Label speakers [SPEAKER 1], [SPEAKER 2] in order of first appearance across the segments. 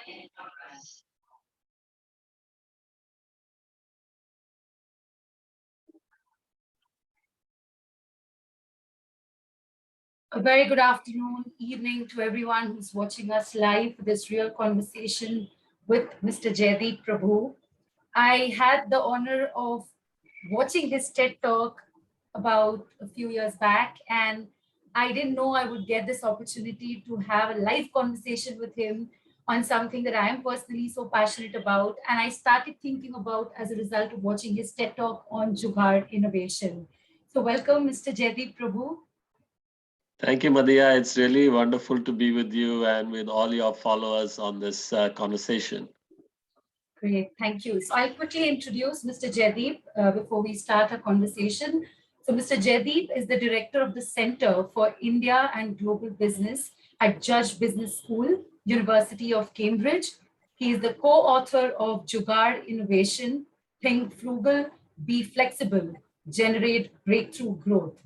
[SPEAKER 1] A very good afternoon, evening to everyone who's watching us live for this real conversation with Mr. Jaideep Prabhu. I had the honor of watching his TED Talk about a few years back, and I didn't know I would get this opportunity to have a live conversation with him on something that I am personally so passionate about. And I started thinking about as a result of watching his TED Talk on Jugaad innovation. So welcome, Mr. Jaideep Prabhu.
[SPEAKER 2] Thank you, Madhya. It's really wonderful to be with you and with all your followers on this conversation.
[SPEAKER 1] Great, thank you. So I'll quickly introduce Mr. Jaideep before we start our conversation. So Mr. Jaideep is the director of the Center for India and Global Business at Judge Business School, University of Cambridge. He is the co-author of Jugaad Innovation, Think Frugal, Be Flexible, Generate Breakthrough Growth.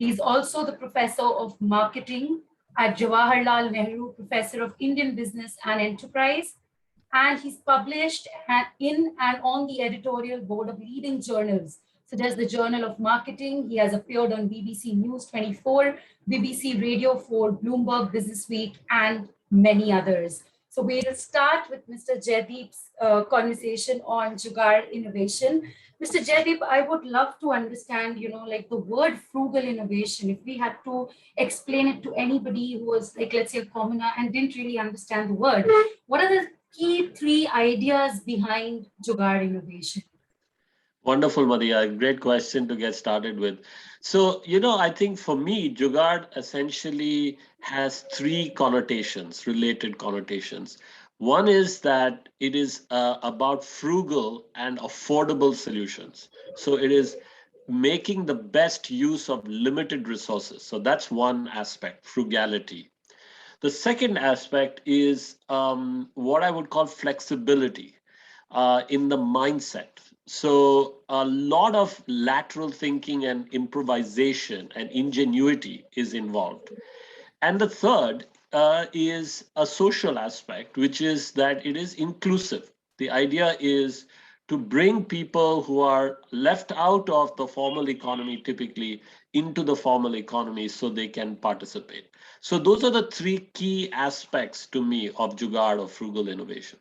[SPEAKER 1] He's also the professor of marketing at Jawaharlal Nehru Professor of Indian Business and Enterprise. And he's published in and on the editorial board of leading journals, such as the Journal of Marketing. He has appeared on BBC News24, BBC Radio 4, Bloomberg BusinessWeek, and many others. So we'll start with Mr. Jaideep's conversation on Jugaad innovation. Mr. Jaideep, I would love to understand, like the word frugal innovation, if we had to explain it to anybody who was like, let's say a commoner and didn't really understand the word, what are the key three ideas behind Jugaad innovation?
[SPEAKER 2] Wonderful, Madhya. Great question to get started with. So, I think for me, Jugaad essentially has three connotations, related connotations. One is that it is about frugal and affordable solutions. So it is making the best use of limited resources. So that's one aspect, frugality. The second aspect is what I would call flexibility in the mindset. So a lot of lateral thinking and improvisation and ingenuity is involved. And the third is a social aspect, which is that it is inclusive. The idea is to bring people who are left out of the formal economy typically into the formal economy so they can participate. So those are the three key aspects to me of Jugaad or frugal innovation.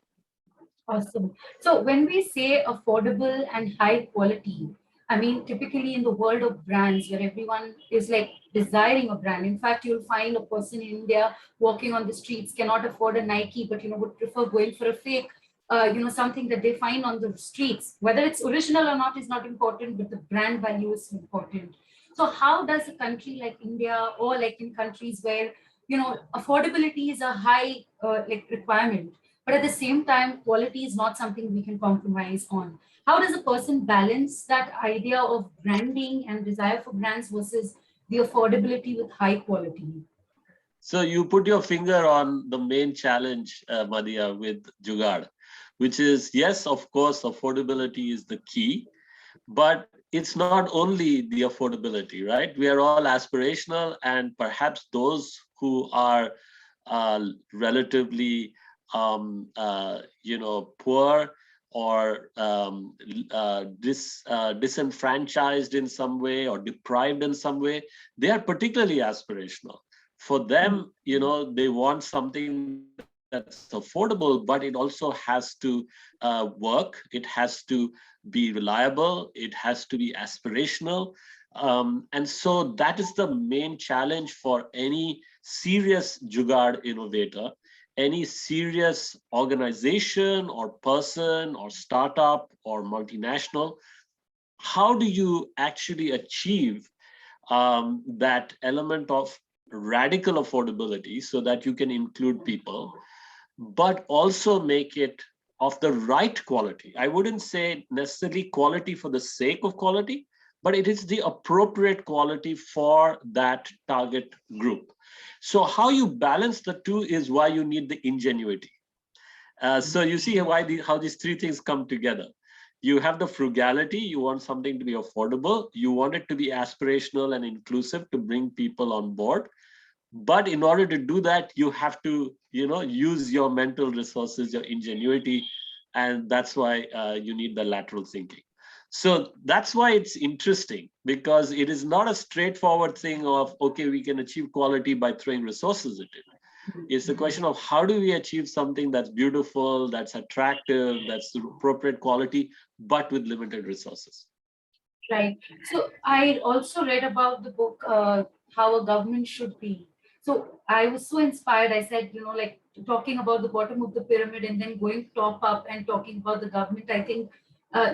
[SPEAKER 1] Awesome. So when we say affordable and high quality, I mean, typically in the world of brands where everyone is like desiring a brand. In fact, you'll find a person in India walking on the streets cannot afford a Nike, but would prefer going for a fake, something that they find on the streets. Whether it's original or not is not important, but the brand value is important. So how does a country like India, or like in countries where affordability is a high requirement, but at the same time, quality is not something we can compromise on. How does a person balance that idea of branding and desire for brands versus the affordability with high quality?
[SPEAKER 2] So you put your finger on the main challenge, Madhya, with Jugaad, which is, yes, of course, affordability is the key, but it's not only the affordability, right? We are all aspirational, and perhaps those who are relatively poor or disenfranchised in some way or deprived in some way, they are particularly aspirational. For them, they want something that's affordable, but it also has to work. It has to be reliable. It has to be aspirational. And so that is the main challenge for any serious Jugaad innovator, any serious organization or person or startup or multinational. How do you actually achieve that element of radical affordability so that you can include people, but also make it of the right quality? I wouldn't say necessarily quality for the sake of quality, but it is the appropriate quality for that target group. So how you balance the two is why you need the ingenuity. So you see how these three things come together. You have the frugality, you want something to be affordable, you want it to be aspirational and inclusive to bring people on board, But in order to do that, you have to, use your mental resources, your ingenuity, and that's why you need the lateral thinking. So that's why it's interesting, because it is not a straightforward thing of, okay, we can achieve quality by throwing resources at it. It's the question of how do we achieve something that's beautiful, that's attractive, that's the appropriate quality, but with limited resources.
[SPEAKER 1] Right. So I also read about the book, How a Government Should Be. So I was so inspired. I said, like talking about the bottom of the pyramid and then going top up and talking about the government. I think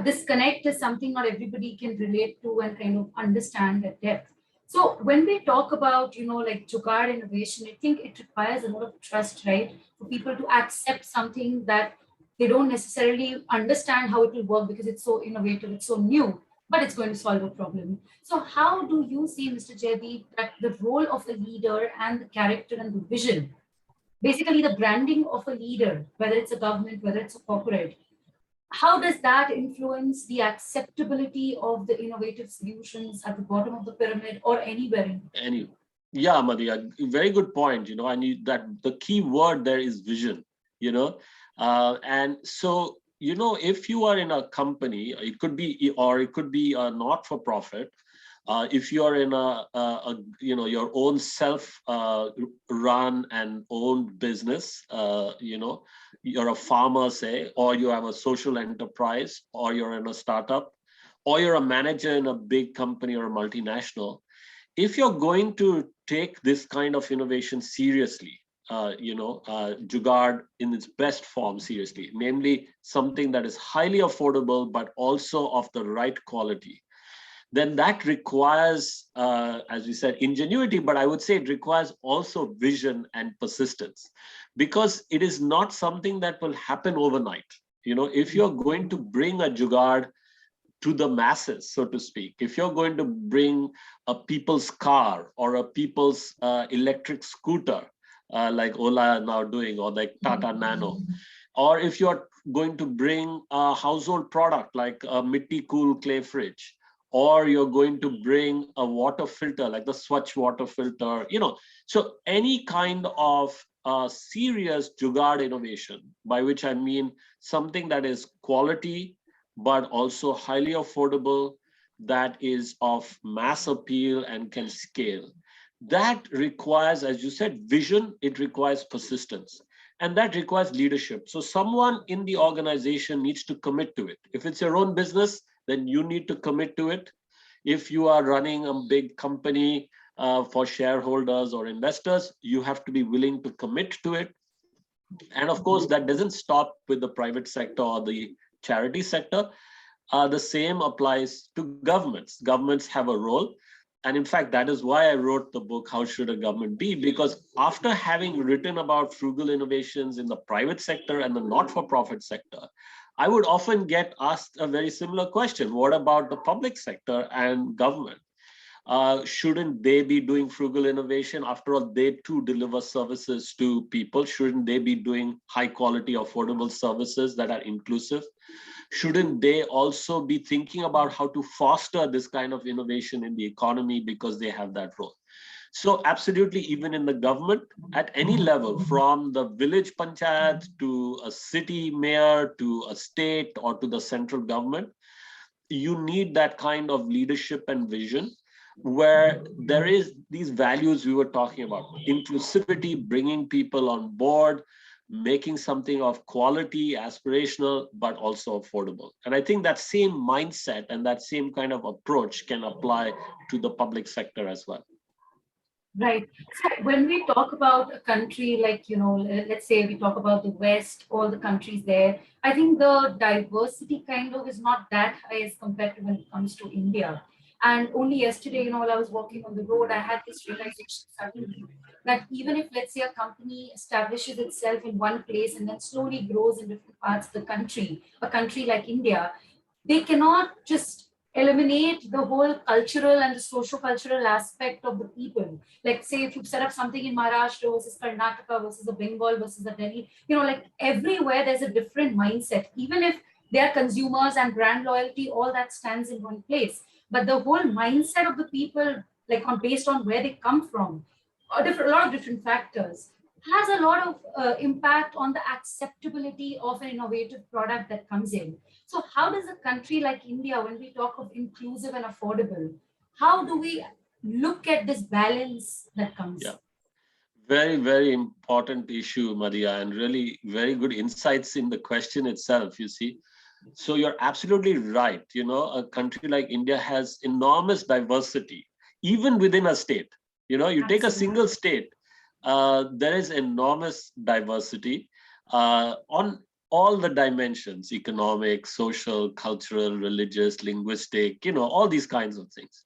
[SPEAKER 1] this connect is something not everybody can relate to and kind of understand at depth. So when we talk about, like Jugaad innovation, I think it requires a lot of trust, right? For people to accept something that they don't necessarily understand how it will work because it's so innovative, it's so new, but it's going to solve a problem. So how do you see, Mr. Jaideep, that the role of a leader and the character and the vision, basically the branding of a leader, whether it's a government, whether it's a corporate, how does that influence the acceptability of the innovative solutions at the bottom of the pyramid or anywhere in?
[SPEAKER 2] Yeah, Madhya, very good point. I need that the key word there is vision, and so, if you are in a company, it could be, or it could be a not-for-profit. If you are in your own self-run and owned business, you're a farmer, say, or you have a social enterprise, or you're in a startup, or you're a manager in a big company or a multinational. If you're going to take this kind of innovation seriously, Jugaad in its best form seriously, namely something that is highly affordable, but also of the right quality, then that requires, as we said, ingenuity, but I would say it requires also vision and persistence, because it is not something that will happen overnight. If you're going to bring a Jugaad to the masses, so to speak, if you're going to bring a people's car or a people's electric scooter, like Ola are now doing, or like Tata Nano, or if you're going to bring a household product like a Mitti Cool clay fridge, or you're going to bring a water filter like the Swatch water filter, so any kind of serious Jugaad innovation, by which I mean something that is quality, but also highly affordable, that is of mass appeal and can scale. That requires, as you said, vision, it requires persistence, and that requires leadership. So someone in the organization needs to commit to it. If it's your own business, then you need to commit to it. If you are running a big company for shareholders or investors, you have to be willing to commit to it. And of course, that doesn't stop with the private sector or the charity sector. The same applies to governments. Governments have a role. And in fact, that is why I wrote the book, How Should a Government Be? Because after having written about frugal innovations in the private sector and the not-for-profit sector, I would often get asked a very similar question. What about the public sector and government? Shouldn't they be doing frugal innovation? After all, they too deliver services to people. Shouldn't they be doing high quality, affordable services that are inclusive? Shouldn't they also be thinking about how to foster this kind of innovation in the economy, because they have that role? So absolutely, even in the government, at any level, from the village panchayat to a city mayor, to a state, or to the central government, you need that kind of leadership and vision, where there is these values we were talking about: inclusivity, bringing people on board, making something of quality, aspirational, but also affordable. And I think that same mindset and that same kind of approach can apply to the public sector as well.
[SPEAKER 1] Right. So when we talk about a country like, let's say we talk about the West, all the countries there, I think the diversity kind of is not that high as compared to when it comes to India. And only yesterday, while I was walking on the road, I had this realization suddenly that even if, let's say, a company establishes itself in one place and then slowly grows in different parts of the country, a country like India, they cannot just eliminate the whole cultural and the socio-cultural aspect of the people. Like, say, if you set up something in Maharashtra versus Karnataka versus a Bengal versus a Delhi, like everywhere there's a different mindset. Even if they are consumers and brand loyalty, all that stands in one place. But the whole mindset of the people, like based on where they come from, a lot of different factors, has a lot of impact on the acceptability of an innovative product that comes in. So how does a country like India, when we talk of inclusive and affordable, how do we look at this balance that comes?
[SPEAKER 2] Yeah. Very, very important issue, Maria, and really very good insights in the question itself, you see. So you're absolutely right. You know, a country like India has enormous diversity, even within a state. You know, you take a single state, there is enormous diversity on all the dimensions: economic, social, cultural, religious, linguistic, you know, all these kinds of things.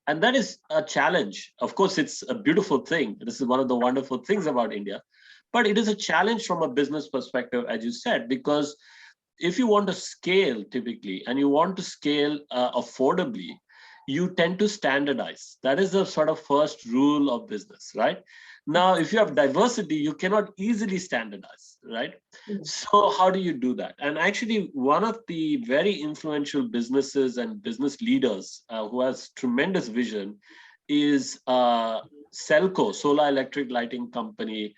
[SPEAKER 2] And that is a challenge. Of course, it's a beautiful thing. This is one of the wonderful things about India. But it is a challenge from a business perspective, as you said, because if you want to scale typically and you want to scale affordably, you tend to standardize. That is the sort of first rule of business, right? Now, if you have diversity, you cannot easily standardize, right? So how do you do that? And actually, one of the very influential businesses and business leaders who has tremendous vision is Selco, Solar Electric Lighting Company,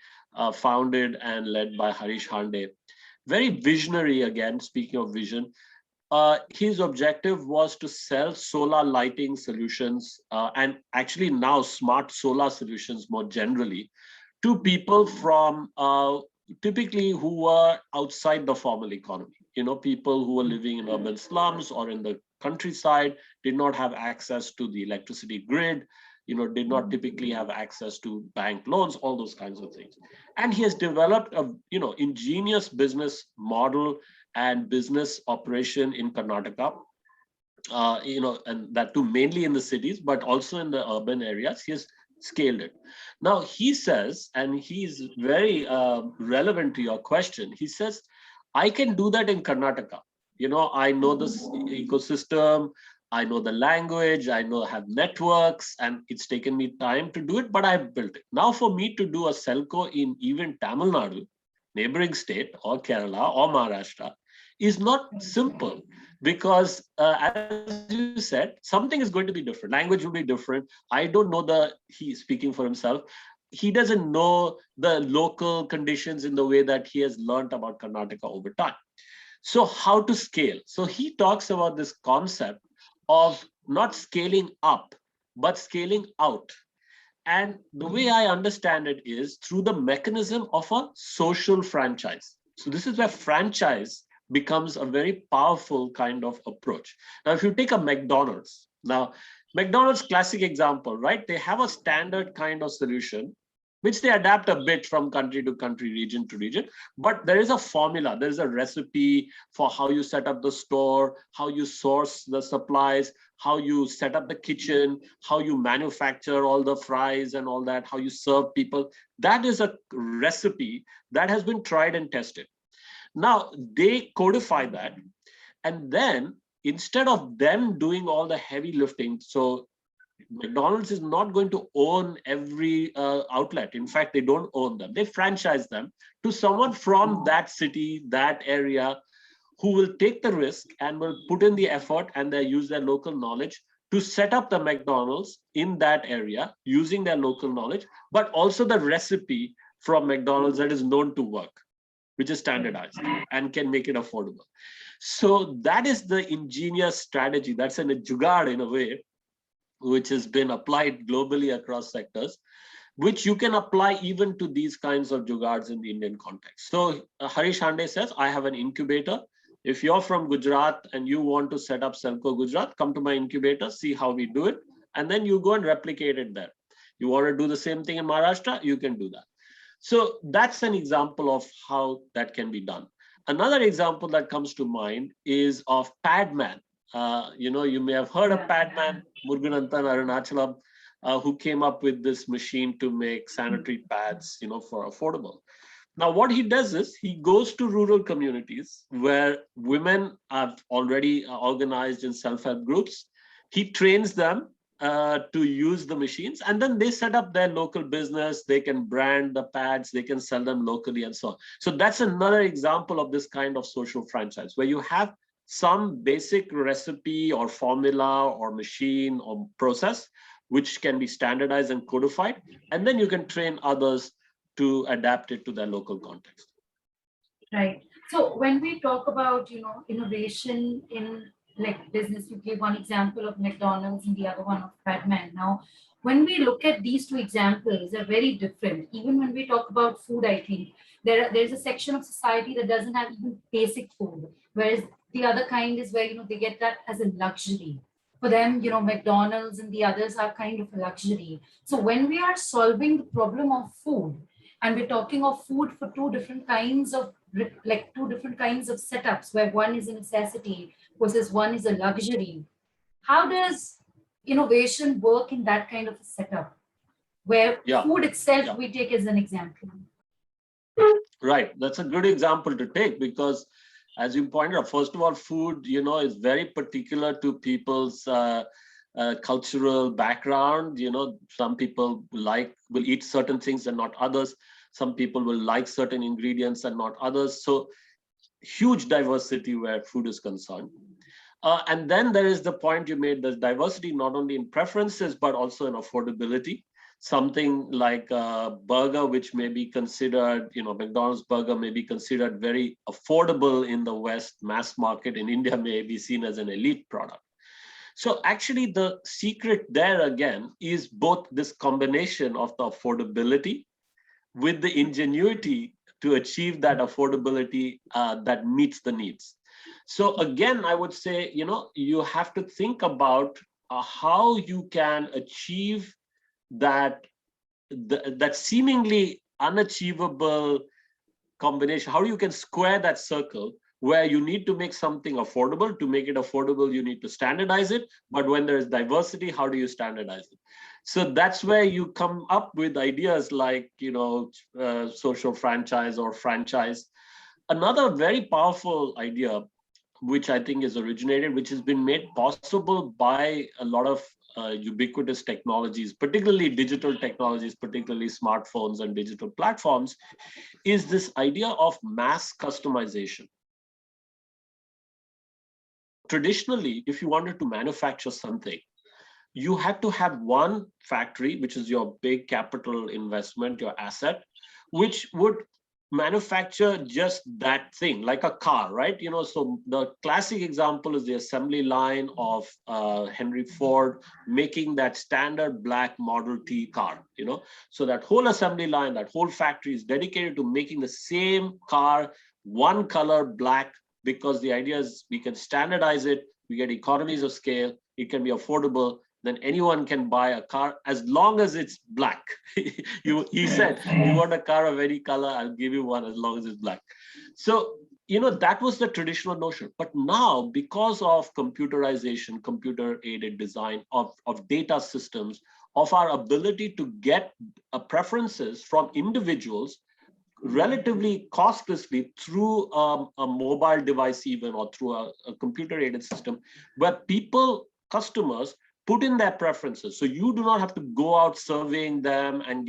[SPEAKER 2] founded and led by Harish Hande. Very visionary, again, speaking of vision. His objective was to sell solar lighting solutions and actually now smart solar solutions more generally to people from typically who were outside the formal economy. You know, people who were living in urban slums or in the countryside, did not have access to the electricity grid, you know, did not typically have access to bank loans, all those kinds of things. And he has developed a, you know, ingenious business model and business operation in Karnataka, you know, and that too mainly in the cities, but also in the urban areas. He has scaled it. Now he says, and he's very relevant to your question, he says, I can do that in Karnataka. You know, I know this ecosystem, I know the language, I know I have networks, and it's taken me time to do it, but I've built it. Now for me to do a Selco in even Tamil Nadu, neighboring state, or Kerala or Maharashtra, is not simple, because as you said, something is going to be different. Language will be different. I don't know he's speaking for himself. He doesn't know the local conditions in the way that he has learned about Karnataka over time. So how to scale? So he talks about this concept of not scaling up, but scaling out. And the way I understand it is through the mechanism of a social franchise. So this is where franchise becomes a very powerful kind of approach. Now, if you take a McDonald's, now McDonald's classic example, right? They have a standard kind of solution, which they adapt a bit from country to country, region to region. But there is a formula, there is a recipe for how you set up the store, how you source the supplies, how you set up the kitchen, how you manufacture all the fries and all that, how you serve people. That is a recipe that has been tried and tested. Now they codify that, and then instead of them doing all the heavy lifting, so McDonald's is not going to own every outlet. In fact, they don't own them. They franchise them to someone from that city, that area, who will take the risk and will put in the effort, and they use their local knowledge to set up the McDonald's in that area using their local knowledge, but also the recipe from McDonald's that is known to work, which is standardized and can make it affordable. So that is the ingenious strategy. That's a Jugaad in a way, which has been applied globally across sectors, which you can apply even to these kinds of Jugaads in the Indian context. So Harish Hande says, I have an incubator. If you're from Gujarat and you want to set up Selco Gujarat, come to my incubator, see how we do it, and then you go and replicate it there. You want to do the same thing in Maharashtra, you can do that. So that's an example of how that can be done. Another example that comes to mind is of Padman. You know, you may have heard of Padman, Murugananthan Arunachalam, who came up with this machine to make sanitary pads, you know, for affordable. Now, what he does is he goes to rural communities where women are already organized in self-help groups. He trains them to use the machines, and then they set up their local business. They can brand the pads, they can sell them locally, and so on. So that's another example of this kind of social franchise, where you have some basic recipe or formula or machine or process, which can be standardized and codified, and then you can train others to adapt it to their local context.
[SPEAKER 1] Right. So when we talk about, innovation in like business, you gave one example of McDonald's and the other one of Batman. Now, when we look at these two examples, they're very different. Even when we talk about food, I think there's a section of society that doesn't have even basic food, whereas the other kind is where, they get that as a luxury. For them, McDonald's and the others are kind of a luxury. So when we are solving the problem of food, and we're talking of food for two different kinds of setups, where one is a necessity versus one is a luxury. How does innovation work in that kind of a setup, where food itself we take as an example?
[SPEAKER 2] Right, that's a good example to take, because as you pointed out, first of all, food, is very particular to people's cultural background. Some people will eat certain things and not others. Some people will like certain ingredients and not others. So huge diversity where food is concerned. And then there is the point you made, there's diversity not only in preferences, but also in affordability. Something like a burger, which may be considered, McDonald's burger may be considered very affordable in the West, mass market in India may be seen as an elite product. So actually the secret there again is both this combination of the affordability with the ingenuity to achieve that affordability that meets the needs. So again, I would say, you have to think about how you can achieve that seemingly unachievable combination, how you can square that circle where you need to make something affordable. To make it affordable, you need to standardize it. But when there is diversity, how do you standardize it? So that's where you come up with ideas like, social franchise or franchise. Another very powerful idea, which I think is originated, which has been made possible by a lot of ubiquitous technologies, particularly digital technologies, particularly smartphones and digital platforms, is this idea of mass customization. Traditionally, if you wanted to manufacture something, you had to have one factory, which is your big capital investment, your asset, which would manufacture just that thing, like a car, right? So the classic example is the assembly line of Henry Ford making that standard black Model T car, So that whole assembly line, that whole factory is dedicated to making the same car, one color, black, because the idea is we can standardize it, we get economies of scale, it can be affordable, then anyone can buy a car as long as it's black. He said, you want a car of any color, I'll give you one as long as it's black. So, that was the traditional notion. But now, because of computerization, computer-aided design of data systems, of our ability to get preferences from individuals relatively costlessly through a mobile device even, or through a computer-aided system, where customers put in their preferences. So you do not have to go out surveying them and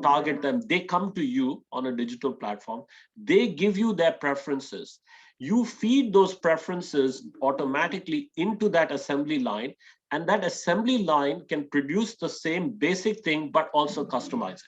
[SPEAKER 2] target them. They come to you on a digital platform. They give you their preferences. You feed those preferences automatically into that assembly line, and that assembly line can produce the same basic thing, but also customize it.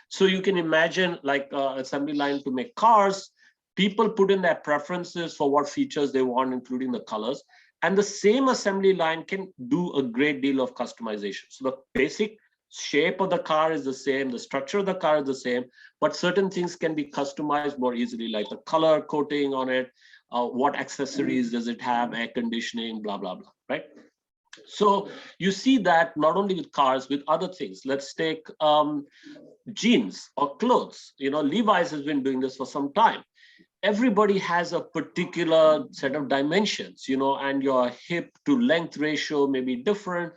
[SPEAKER 2] So you can imagine like an assembly line to make cars. People put in their preferences for what features they want, including the colors. And the same assembly line can do a great deal of customization. So the basic shape of the car is the same, the structure of the car is the same, but certain things can be customized more easily, like the color coating on it, what accessories does it have, air conditioning, blah, blah, blah, right? So you see that not only with cars, with other things. Let's take jeans or clothes. Levi's has been doing this for some time. Everybody has a particular set of dimensions, and your hip to length ratio may be different.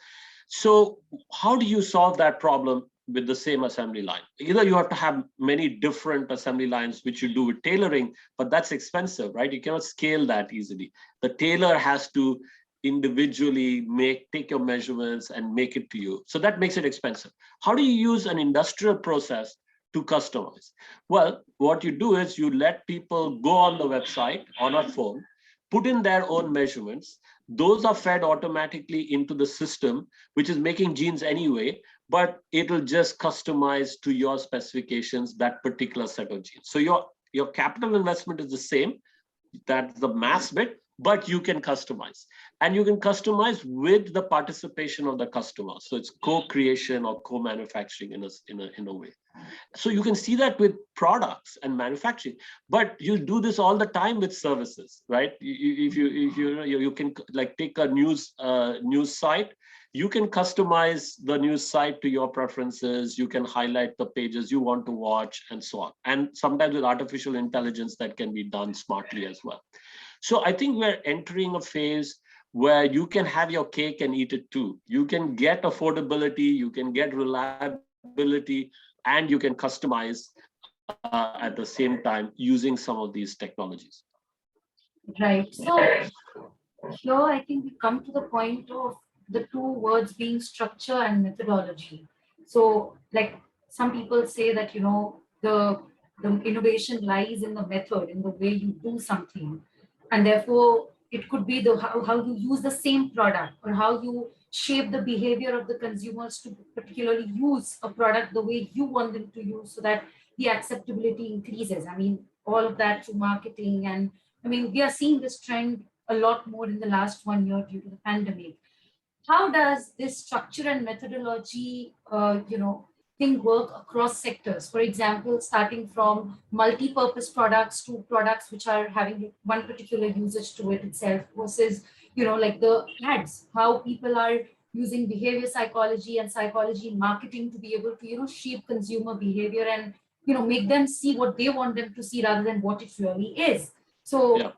[SPEAKER 2] So how do you solve that problem with the same assembly line? Either you have to have many different assembly lines, which you do with tailoring, but that's expensive, right? You cannot scale that easily. The tailor has to individually take your measurements and make it to you. So that makes it expensive. How do you use an industrial process to customize? Well, what you do is you let people go on the website on a phone, put in their own measurements. those are fed automatically into the system, which is making genes anyway, but it will just customize to your specifications that particular set of genes. So your capital investment is the same, that's the mass bit, but you can customize. And you can customize with the participation of the customer. So it's co-creation or co-manufacturing in a way. So you can see that with products and manufacturing, but you do this all the time with services, right? If you can like take a news site, you can customize the news site to your preferences. You can highlight the pages you want to watch and so on. And sometimes with artificial intelligence, that can be done smartly as well. So I think we're entering a phase where you can have your cake and eat it too. You can get affordability, you can get reliability, and you can customize at the same time using some of these technologies.
[SPEAKER 1] Right. So here I think we come to the point of the two words being structure and methodology. So like some people say that, you know, the innovation lies in the method, in the way you do something. And therefore it could be the how you use the same product, or how you shape the behavior of the consumers to particularly use a product the way you want them to use, so that the acceptability increases. I mean, all of that through marketing. And I mean, we are seeing this trend a lot more in the last 1 year due to the pandemic. How does this structure and methodology, thing work across sectors? For example, starting from multi-purpose products to products which are having one particular usage to it itself, versus, like the ads, how people are using behavior psychology and psychology in marketing to be able to, shape consumer behavior and, make them see what they want them to see rather than what it really is. So
[SPEAKER 2] Yeah.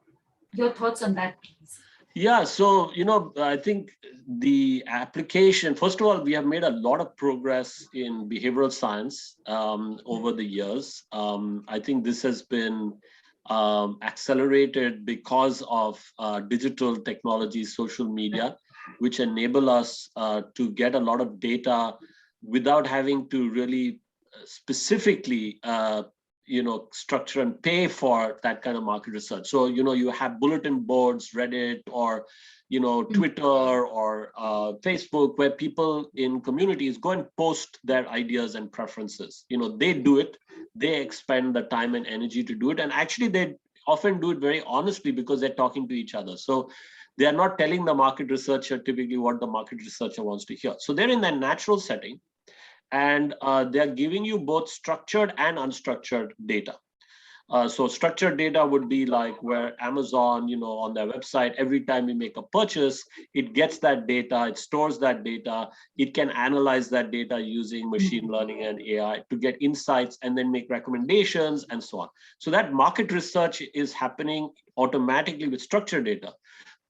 [SPEAKER 1] Your thoughts on that, please.
[SPEAKER 2] Yeah, so, I think the application, first of all, we have made a lot of progress in behavioral science over the years. I think this has been accelerated because of digital technology, social media, which enable us to get a lot of data without having to really specifically structure and pay for that kind of market research. So, you have bulletin boards, Reddit, or, Twitter or Facebook, where people in communities go and post their ideas and preferences. They do it, they expend the time and energy to do it. And actually, they often do it very honestly because they're talking to each other. So they are not telling the market researcher typically what the market researcher wants to hear. So they're in that natural setting. And they're giving you both structured and unstructured data. So structured data would be like where Amazon, on their website, every time you make a purchase, it gets that data, it stores that data, it can analyze that data using machine learning and AI to get insights and then make recommendations and so on. So that market research is happening automatically with structured data.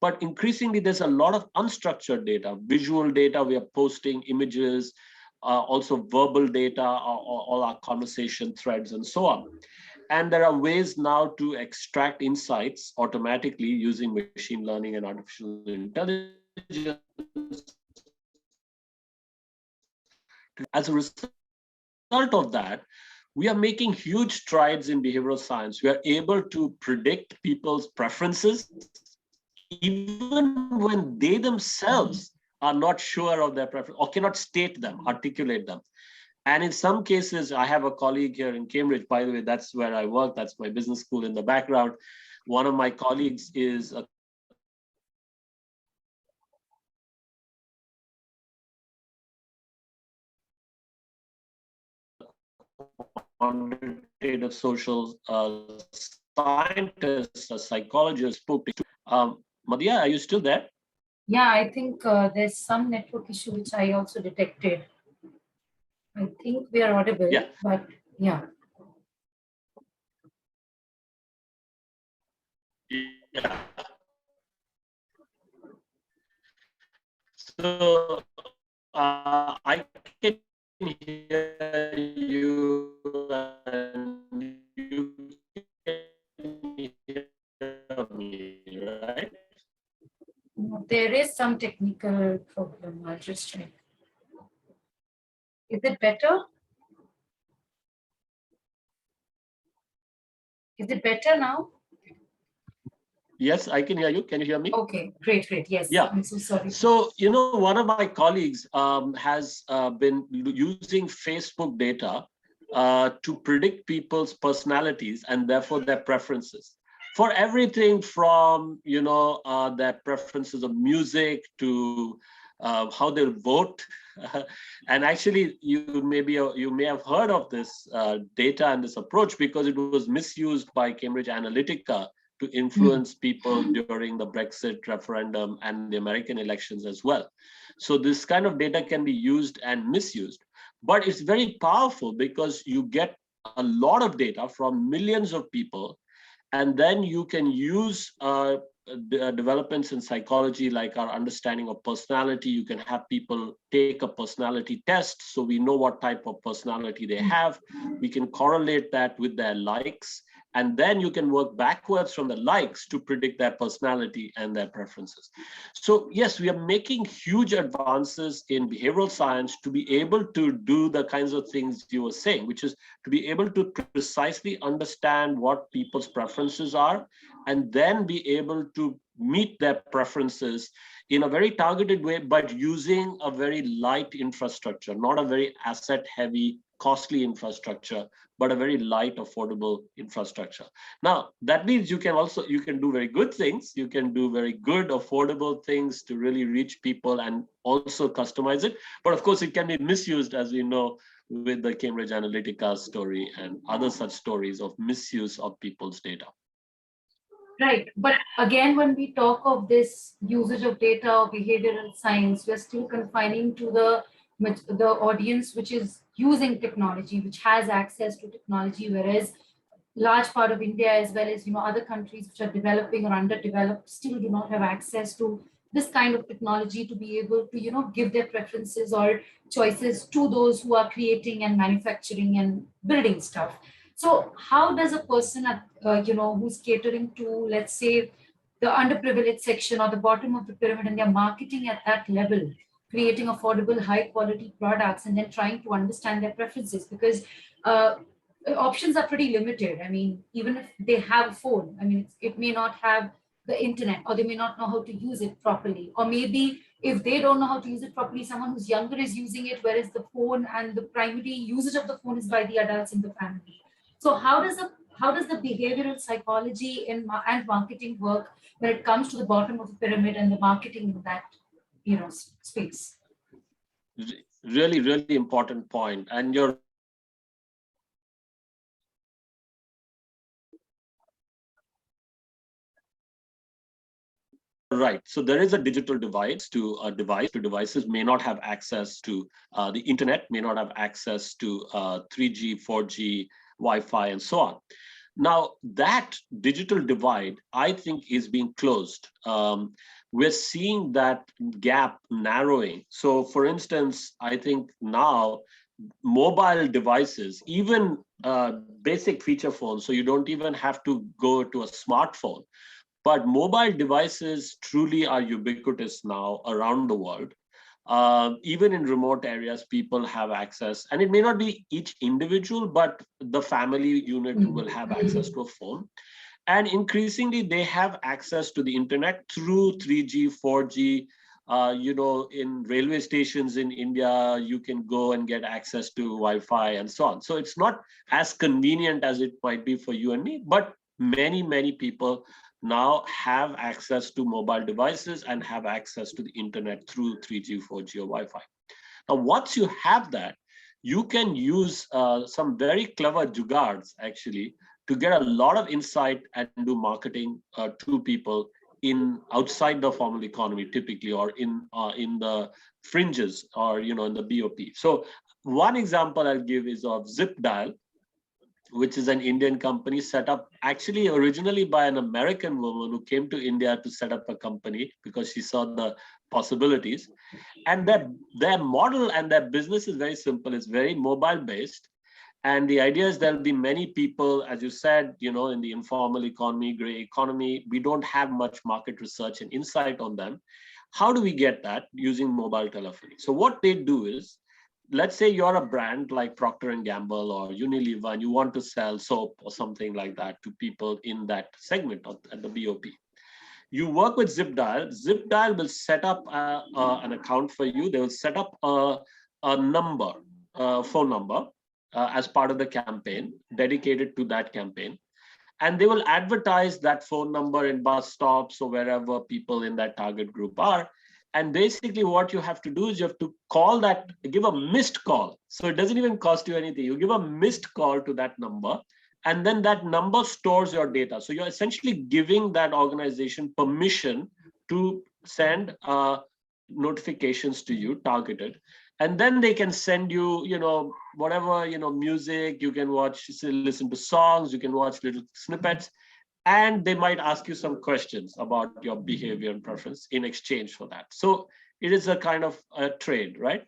[SPEAKER 2] But increasingly, there's a lot of unstructured data, visual data, we are posting images, also verbal data, all our conversation threads and so on. And there are ways now to extract insights automatically using machine learning and artificial intelligence. As a result of that, we are making huge strides in behavioral science. We are able to predict people's preferences, even when they themselves are not sure of their preference or cannot state them, articulate them. And in some cases, I have a colleague here in Cambridge, by the way, that's where I work, that's my business school in the background. One of my colleagues is a quantitative social scientist, a psychologist, spoke to. Madhya, are you still there?
[SPEAKER 1] Yeah, I think there's some network issue which I also detected. I think we are audible,
[SPEAKER 2] Yeah.
[SPEAKER 1] But yeah.
[SPEAKER 2] Yeah. So I can hear you and you can hear me, right?
[SPEAKER 1] There is some technical problem. I'll just check. Is it better? Is it better now?
[SPEAKER 2] Yes, I can hear you. Can you hear me?
[SPEAKER 1] Okay, great, great. Yes,
[SPEAKER 2] Yeah.
[SPEAKER 1] I'm so sorry.
[SPEAKER 2] So, one of my colleagues has been using Facebook data to predict people's personalities and therefore their preferences for everything from, their preferences of music to how they'll vote. And actually, you may have heard of this data and this approach because it was misused by Cambridge Analytica to influence people during the Brexit referendum and the American elections as well. So this kind of data can be used and misused, but it's very powerful because you get a lot of data from millions of people, and then you can use developments in psychology like our understanding of personality. You can have people take a personality test so we know what type of personality they have. We can correlate that with their likes, and then you can work backwards from the likes to predict their personality and their preferences. So yes, we are making huge advances in behavioral science to be able to do the kinds of things you were saying, which is to be able to precisely understand what people's preferences are, and then be able to meet their preferences in a very targeted way, but using a very light infrastructure, not a very asset heavy, costly infrastructure, but a very light, affordable infrastructure. Now, that means you can do very good things. You can do very good, affordable things to really reach people and also customize it. But of course, it can be misused, as we know, with the Cambridge Analytica story and other such stories of misuse of people's data.
[SPEAKER 1] Right. But again, when we talk of this usage of data or behavioral science, we're still confining to the audience which is using technology, which has access to technology, whereas large part of India, as well as other countries which are developing or underdeveloped, still do not have access to this kind of technology to be able to give their preferences or choices to those who are creating and manufacturing and building stuff. So how does a person who's catering to, let's say, the underprivileged section or the bottom of the pyramid, and they're marketing at that level, creating affordable, high quality products, and then trying to understand their preferences? Because options are pretty limited. I mean, even if they have a phone, I mean, it may not have the internet, or they may not know how to use it properly. Or maybe if they don't know how to use it properly, someone who's younger is using it, whereas the phone and the primary usage of the phone is by the adults in the family. So how does the behavioral psychology and marketing work when it comes to the bottom of the pyramid and the marketing in that space?
[SPEAKER 2] Really, really important point. And you're right. So there is a digital divide to devices may not have access to the internet, may not have access to 3G, 4G, Wi-Fi, and so on. Now, that digital divide, I think, is being closed. We're seeing that gap narrowing. So, for instance, I think now mobile devices, even basic feature phones, so you don't even have to go to a smartphone, but mobile devices truly are ubiquitous now around the world. Even in remote areas, people have access, and it may not be each individual, but the family unit will have access to a phone. And increasingly, they have access to the internet through 3G, 4G. In railway stations in India, you can go and get access to Wi-Fi and so on. So it's not as convenient as it might be for you and me, but many, many people now have access to mobile devices and have access to the internet through 3G, 4G, or Wi-Fi. Now, once you have that, you can use some very clever jugaads actually to get a lot of insight and do marketing to people outside the formal economy, typically, or in the fringes, or in the BOP. So one example I'll give is of ZipDial, which is an Indian company set up actually originally by an American woman who came to India to set up a company because she saw the possibilities. And their model and their business is very simple. It's very mobile based. And the idea is there'll be many people, as you said, in the informal economy, gray economy. We don't have much market research and insight on them. How do we get that? Using mobile telephony. So what they do is, let's say you're a brand like Procter & Gamble or Unilever, and you want to sell soap or something like that to people in that segment at the BOP. You work with ZipDial. ZipDial will set up an account for you. They will set up a number, phone number, as part of the campaign, dedicated to that campaign. And they will advertise that phone number in bus stops or wherever people in that target group are. And basically what you have to do is you have to call that, give a missed call. So it doesn't even cost you anything. You give a missed call to that number, and then that number stores your data. So you're essentially giving that organization permission to send notifications to you, targeted. And then they can send you, whatever, music, you can watch, listen to songs, you can watch little snippets, and they might ask you some questions about your behavior and preference in exchange for that. So it is a kind of a trade, right?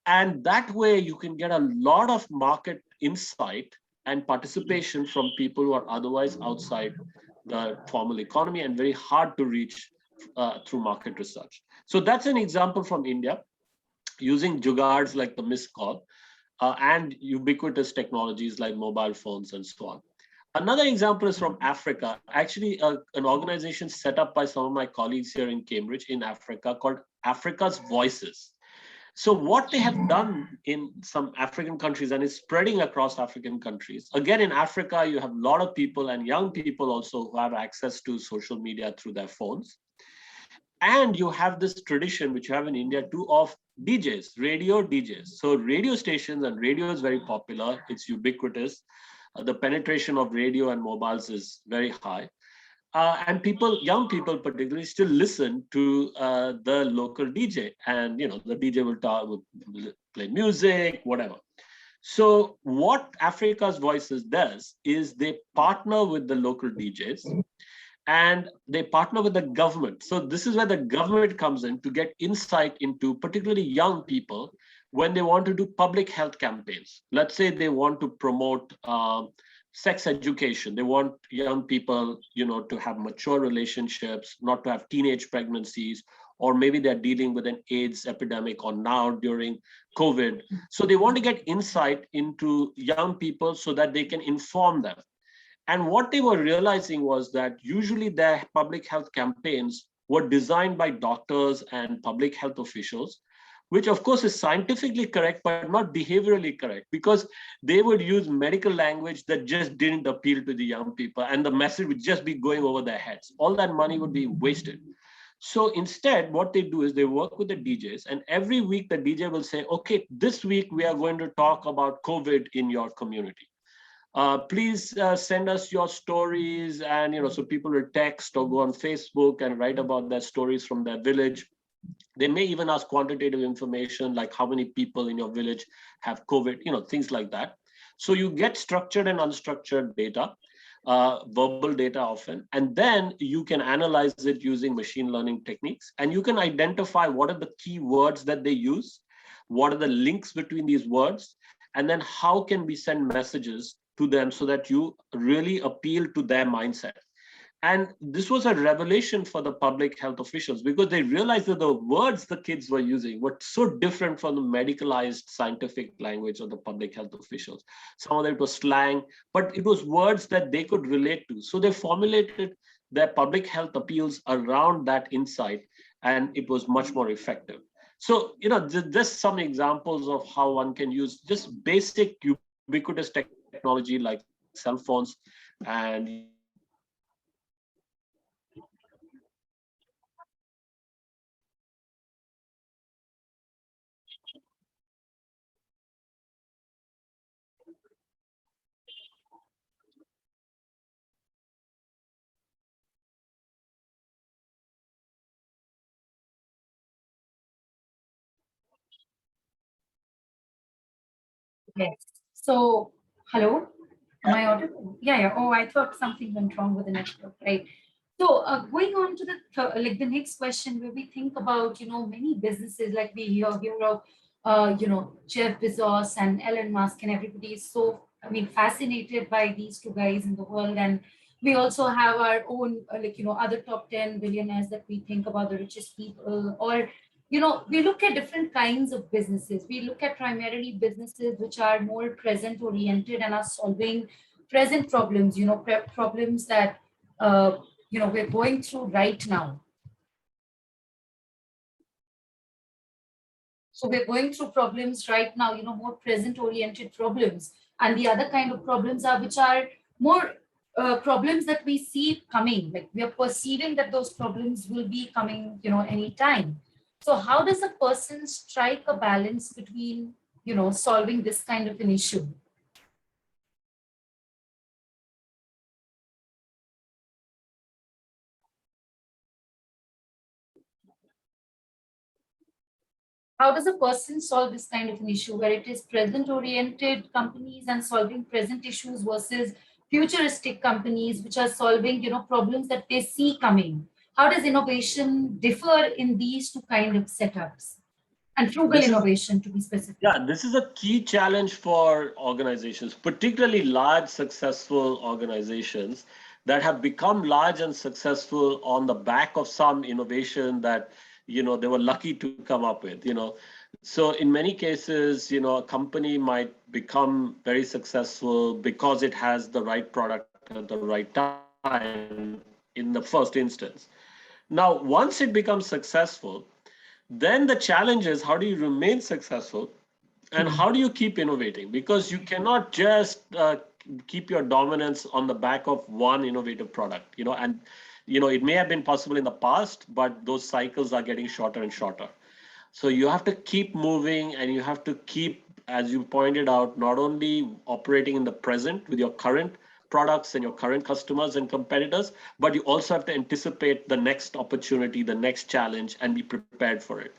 [SPEAKER 2] And that way you can get a lot of market insight and participation from people who are otherwise outside the formal economy and very hard to reach through market research. So that's an example from India, using jugaads like the missed call and ubiquitous technologies like mobile phones and so on. Another example is from Africa, actually an organization set up by some of my colleagues here in Cambridge in Africa called Africa's Voices. So what they have done in some African countries, and it's spreading across African countries. Again, in Africa, you have a lot of people and young people also who have access to social media through their phones. And you have this tradition, which you have in India too, of DJs, radio DJs. So radio stations, and radio is very popular. It's ubiquitous. The penetration of radio and mobiles is very high. And people, young people particularly, still listen to the local DJ. And the DJ will play music, whatever. So what Africa's Voices does is they partner with the local DJs, and they partner with the government. So this is where the government comes in to get insight into particularly young people when they want to do public health campaigns. Let's say they want to promote sex education. They want young people, to have mature relationships, not to have teenage pregnancies, or maybe they're dealing with an AIDS epidemic or now during COVID. So they want to get insight into young people so that they can inform them. And what they were realizing was that usually their public health campaigns were designed by doctors and public health officials, which of course is scientifically correct, but not behaviorally correct, because they would use medical language that just didn't appeal to the young people, and the message would just be going over their heads. All that money would be wasted. So instead, what they do is they work with the DJs, and every week the DJ will say, okay, this week we are going to talk about COVID in your community. Please send us your stories, and so people will text or go on Facebook and write about their stories from their village. They may even ask quantitative information like how many people in your village have COVID, things like that. So you get structured and unstructured data, verbal data often, and then you can analyze it using machine learning techniques, and you can identify what are the key words that they use, what are the links between these words, and then how can we send messages to them so that you really appeal to their mindset. And this was a revelation for the public health officials, because they realized that the words the kids were using were so different from the medicalized scientific language of the public health officials. Some of it was slang, but it was words that they could relate to. So they formulated their public health appeals around that insight, and it was much more effective. So, just some examples of how one can use just basic ubiquitous technology like cell phones and
[SPEAKER 1] Yes. So, hello, am I audible? Yeah. Oh, I thought something went wrong with the network, right? So, going on to the next question, where we think about many businesses, like we hear of Jeff Bezos and Elon Musk, and everybody is so fascinated by these two guys in the world. And we also have our own other top 10 billionaires that we think about, the richest people, or we look at different kinds of businesses. We look at primarily businesses which are more present oriented and are solving present problems, problems that we're going through right now. So we're going through problems right now, more present-oriented problems. And the other kind of problems are which are more problems that we see coming. Like we are perceiving that those problems will be coming, anytime. So how does a person strike a balance between, solving this kind of an issue? How does a person solve this kind of an issue where it is present-oriented companies and solving present issues versus futuristic companies which are solving, problems that they see coming? How does innovation differ in these two kind of setups? And frugal
[SPEAKER 2] This is
[SPEAKER 1] innovation, to be specific.
[SPEAKER 2] Yeah, this is a key challenge for organizations, particularly large, successful organizations that have become large and successful on the back of some innovation that, they were lucky to come up with, So in many cases, a company might become very successful because it has the right product at the right time in the first instance. Now, once it becomes successful, then the challenge is how do you remain successful and how do you keep innovating? Because you cannot just keep your dominance on the back of one innovative product, and it may have been possible in the past, but those cycles are getting shorter and shorter. So you have to keep moving and you have to keep, as you pointed out, not only operating in the present with your current products and your current customers and competitors, but you also have to anticipate the next opportunity, the next challenge, and be prepared for it.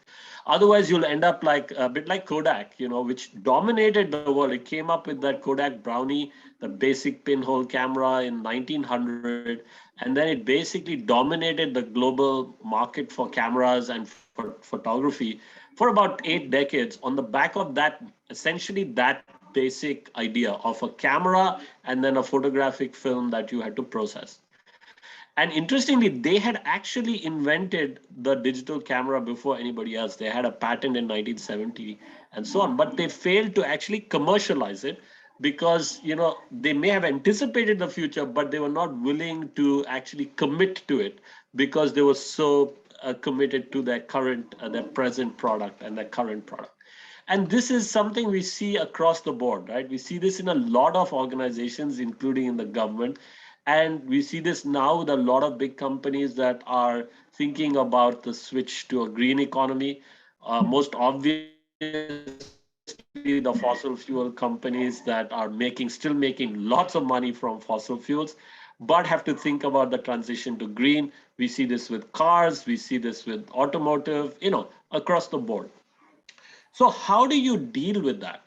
[SPEAKER 2] Otherwise, you'll end up like a bit like Kodak, which dominated the world. It came up with that Kodak Brownie, the basic pinhole camera in 1900, and then it basically dominated the global market for cameras and for photography for about 8 decades on the back of that, essentially that basic idea of a camera and then a photographic film that you had to process. And interestingly, they had actually invented the digital camera before anybody else. They had a patent in 1970 and so on, but they failed to actually commercialize it because, they may have anticipated the future, but they were not willing to actually commit to it because they were so committed to their current, their present product and their current product. And this is something we see across the board, right? We see this in a lot of organizations, including in the government. And we see this now with a lot of big companies that are thinking about the switch to a green economy. Most obviously, the fossil fuel companies that are still making lots of money from fossil fuels, but have to think about the transition to green. We see this with cars, we see this with automotive, across the board. So how do you deal with that?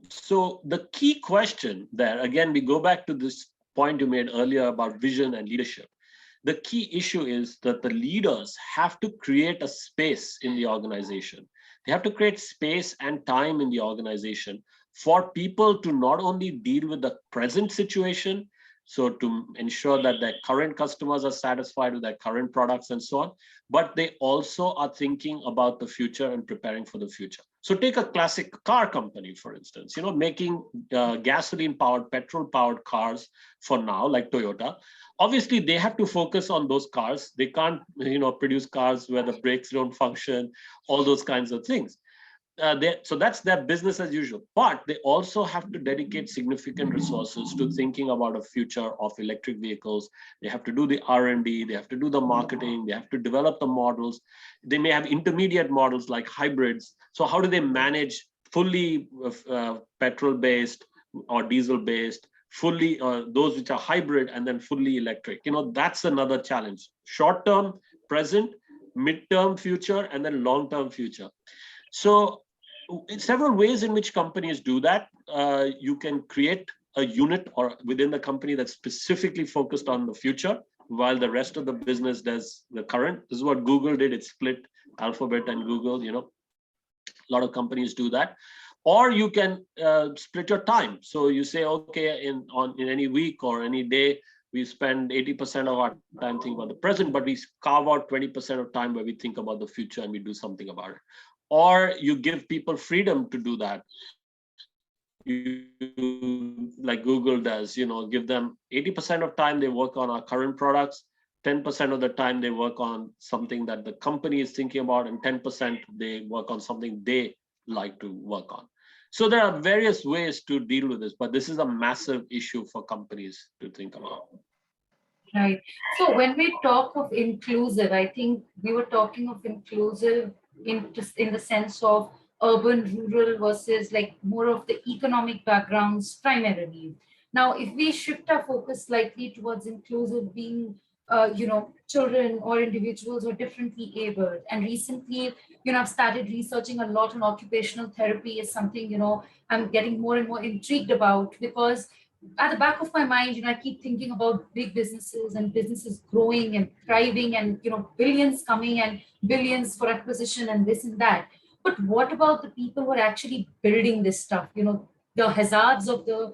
[SPEAKER 2] So the key question there, again, we go back to this point you made earlier about vision and leadership. The key issue is that the leaders have to create a space in the organization. They have to create space and time in the organization for people to not only deal with the present situation, so to ensure that their current customers are satisfied with their current products and so on, but they also are thinking about the future and preparing for the future. So take a classic car company, for instance, making gasoline-powered, petrol-powered cars for now, like Toyota. Obviously, they have to focus on those cars. They can't, produce cars where the brakes don't function, all those kinds of things. So that's their business as usual. But they also have to dedicate significant resources to thinking about a future of electric vehicles. They have to do the R&D, they have to do the marketing, they have to develop the models. They may have intermediate models like hybrids. So how do they manage fully petrol-based or diesel-based, fully those which are hybrid and then fully electric? That's another challenge. Short-term, present, mid-term future, and then long-term future. So several ways in which companies do that. You can create a unit or within the company that's specifically focused on the future, while the rest of the business does the current. This is what Google did. It split Alphabet and Google, a lot of companies do that. Or you can split your time. So you say, okay, in any week or any day, we spend 80% of our time thinking about the present, but we carve out 20% of time where we think about the future and we do something about it. Or you give people freedom to do that. like Google does, give them 80% of time they work on our current products, 10% of the time they work on something that the company is thinking about, and 10% they work on something they like to work on. So there are various ways to deal with this, but this is a massive issue for companies to think about.
[SPEAKER 1] Right. So when we talk of inclusive, I think we were talking of inclusive in the sense of urban, rural versus like more of the economic backgrounds primarily. Now, if we shift our focus slightly towards inclusive being, children or individuals who are differently abled, and recently, I've started researching a lot on occupational therapy is something, I'm getting more and more intrigued about because at the back of my mind, I keep thinking about big businesses and businesses growing and thriving and, billions coming and billions for acquisition and this and that. But what about the people who are actually building this stuff? The hazards of the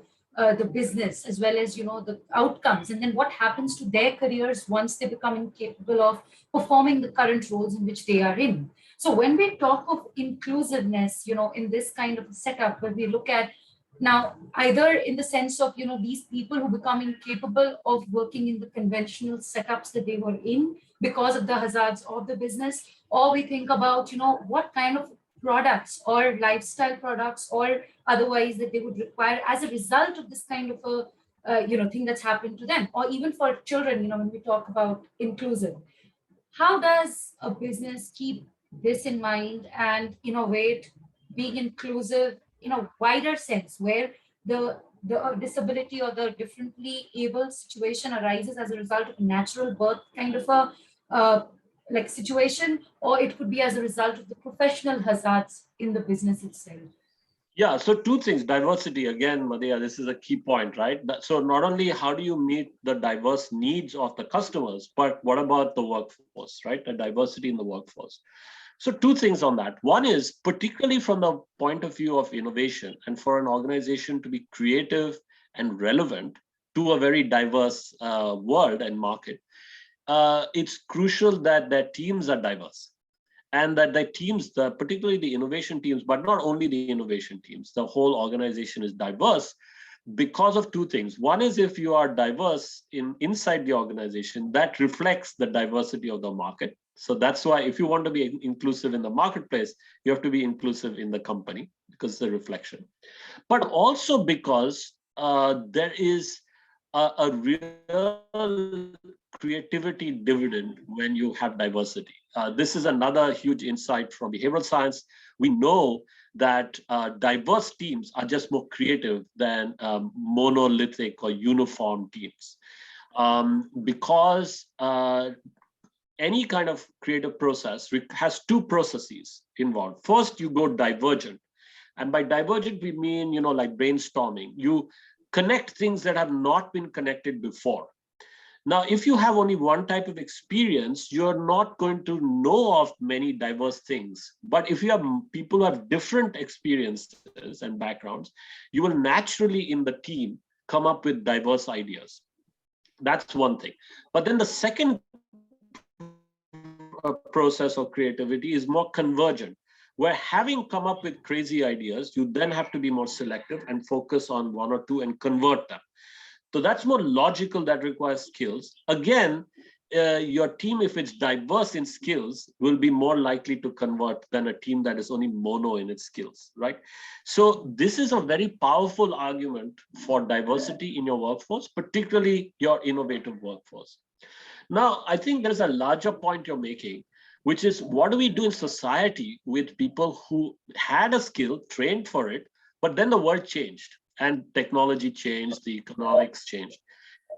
[SPEAKER 1] business as well as, the outcomes. And then what happens to their careers once they become incapable of performing the current roles in which they are in. So when we talk of inclusiveness, in this kind of a setup, where we look at now, either in the sense of, these people who become incapable of working in the conventional setups that they were in because of the hazards of the business, or we think about, what kind of products or lifestyle products or otherwise that they would require as a result of this kind of a, thing that's happened to them, or even for children, when we talk about inclusive. How does a business keep this in mind and innovate, being inclusive in a wider sense, where the disability or the differently able situation arises as a result of natural birth kind of a like situation, or it could be as a result of the professional hazards in the business itself?
[SPEAKER 2] Yeah, so two things. Diversity, again, Madhya, this is a key point, right? So not only how do you meet the diverse needs of the customers, but what about the workforce, right? The diversity in the workforce. So two things on that. One is particularly from the point of view of innovation and for an organization to be creative and relevant to a very diverse world and market, it's crucial that their teams are diverse. And that the teams, particularly the innovation teams, but not only the innovation teams, the whole organization is diverse because of two things. One is if you are diverse inside the organization, that reflects the diversity of the market. So that's why if you want to be inclusive in the marketplace, you have to be inclusive in the company because it's a reflection. But also because there is a real creativity dividend when you have diversity. This is another huge insight from behavioral science. We know that diverse teams are just more creative than monolithic or uniform teams. Because any kind of creative process has two processes involved. First, you go divergent. And by divergent, we mean, like brainstorming. You connect things that have not been connected before. Now, if you have only one type of experience, you're not going to know of many diverse things. But if you have people who have different experiences and backgrounds, you will naturally in the team come up with diverse ideas. That's one thing. But then the second process of creativity is more convergent, where having come up with crazy ideas, you then have to be more selective and focus on one or two and convert them. So that's more logical, that requires skills. Again, your team, if it's diverse in skills, will be more likely to convert than a team that is only mono in its skills, right? So this is a very powerful argument for diversity in your workforce, particularly your innovative workforce. Now, I think there's a larger point you're making, which is what do we do in society with people who had a skill, trained for it, but then the world changed and technology changed, the economics changed.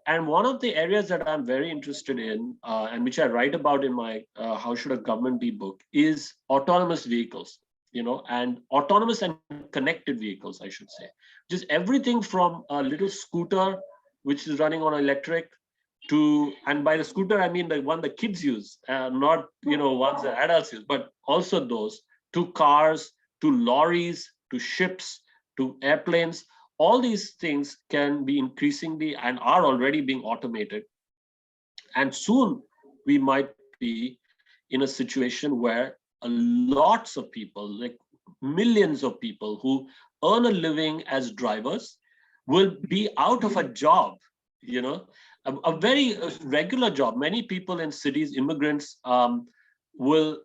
[SPEAKER 2] And one of the areas that I'm very interested in, and which I write about in my How Should a Government Be book, is autonomous vehicles, and autonomous and connected vehicles, I should say, just everything from a little scooter, which is running on electric, to, and by the scooter, I mean the one the kids use, not, ones that adults use, but also those, to cars, to lorries, to ships, to airplanes. All these things can be increasingly and are already being automated. And soon we might be in a situation where lots of people, like millions of people who earn a living as drivers will be out of a job, a very regular job. Many people in cities, immigrants, will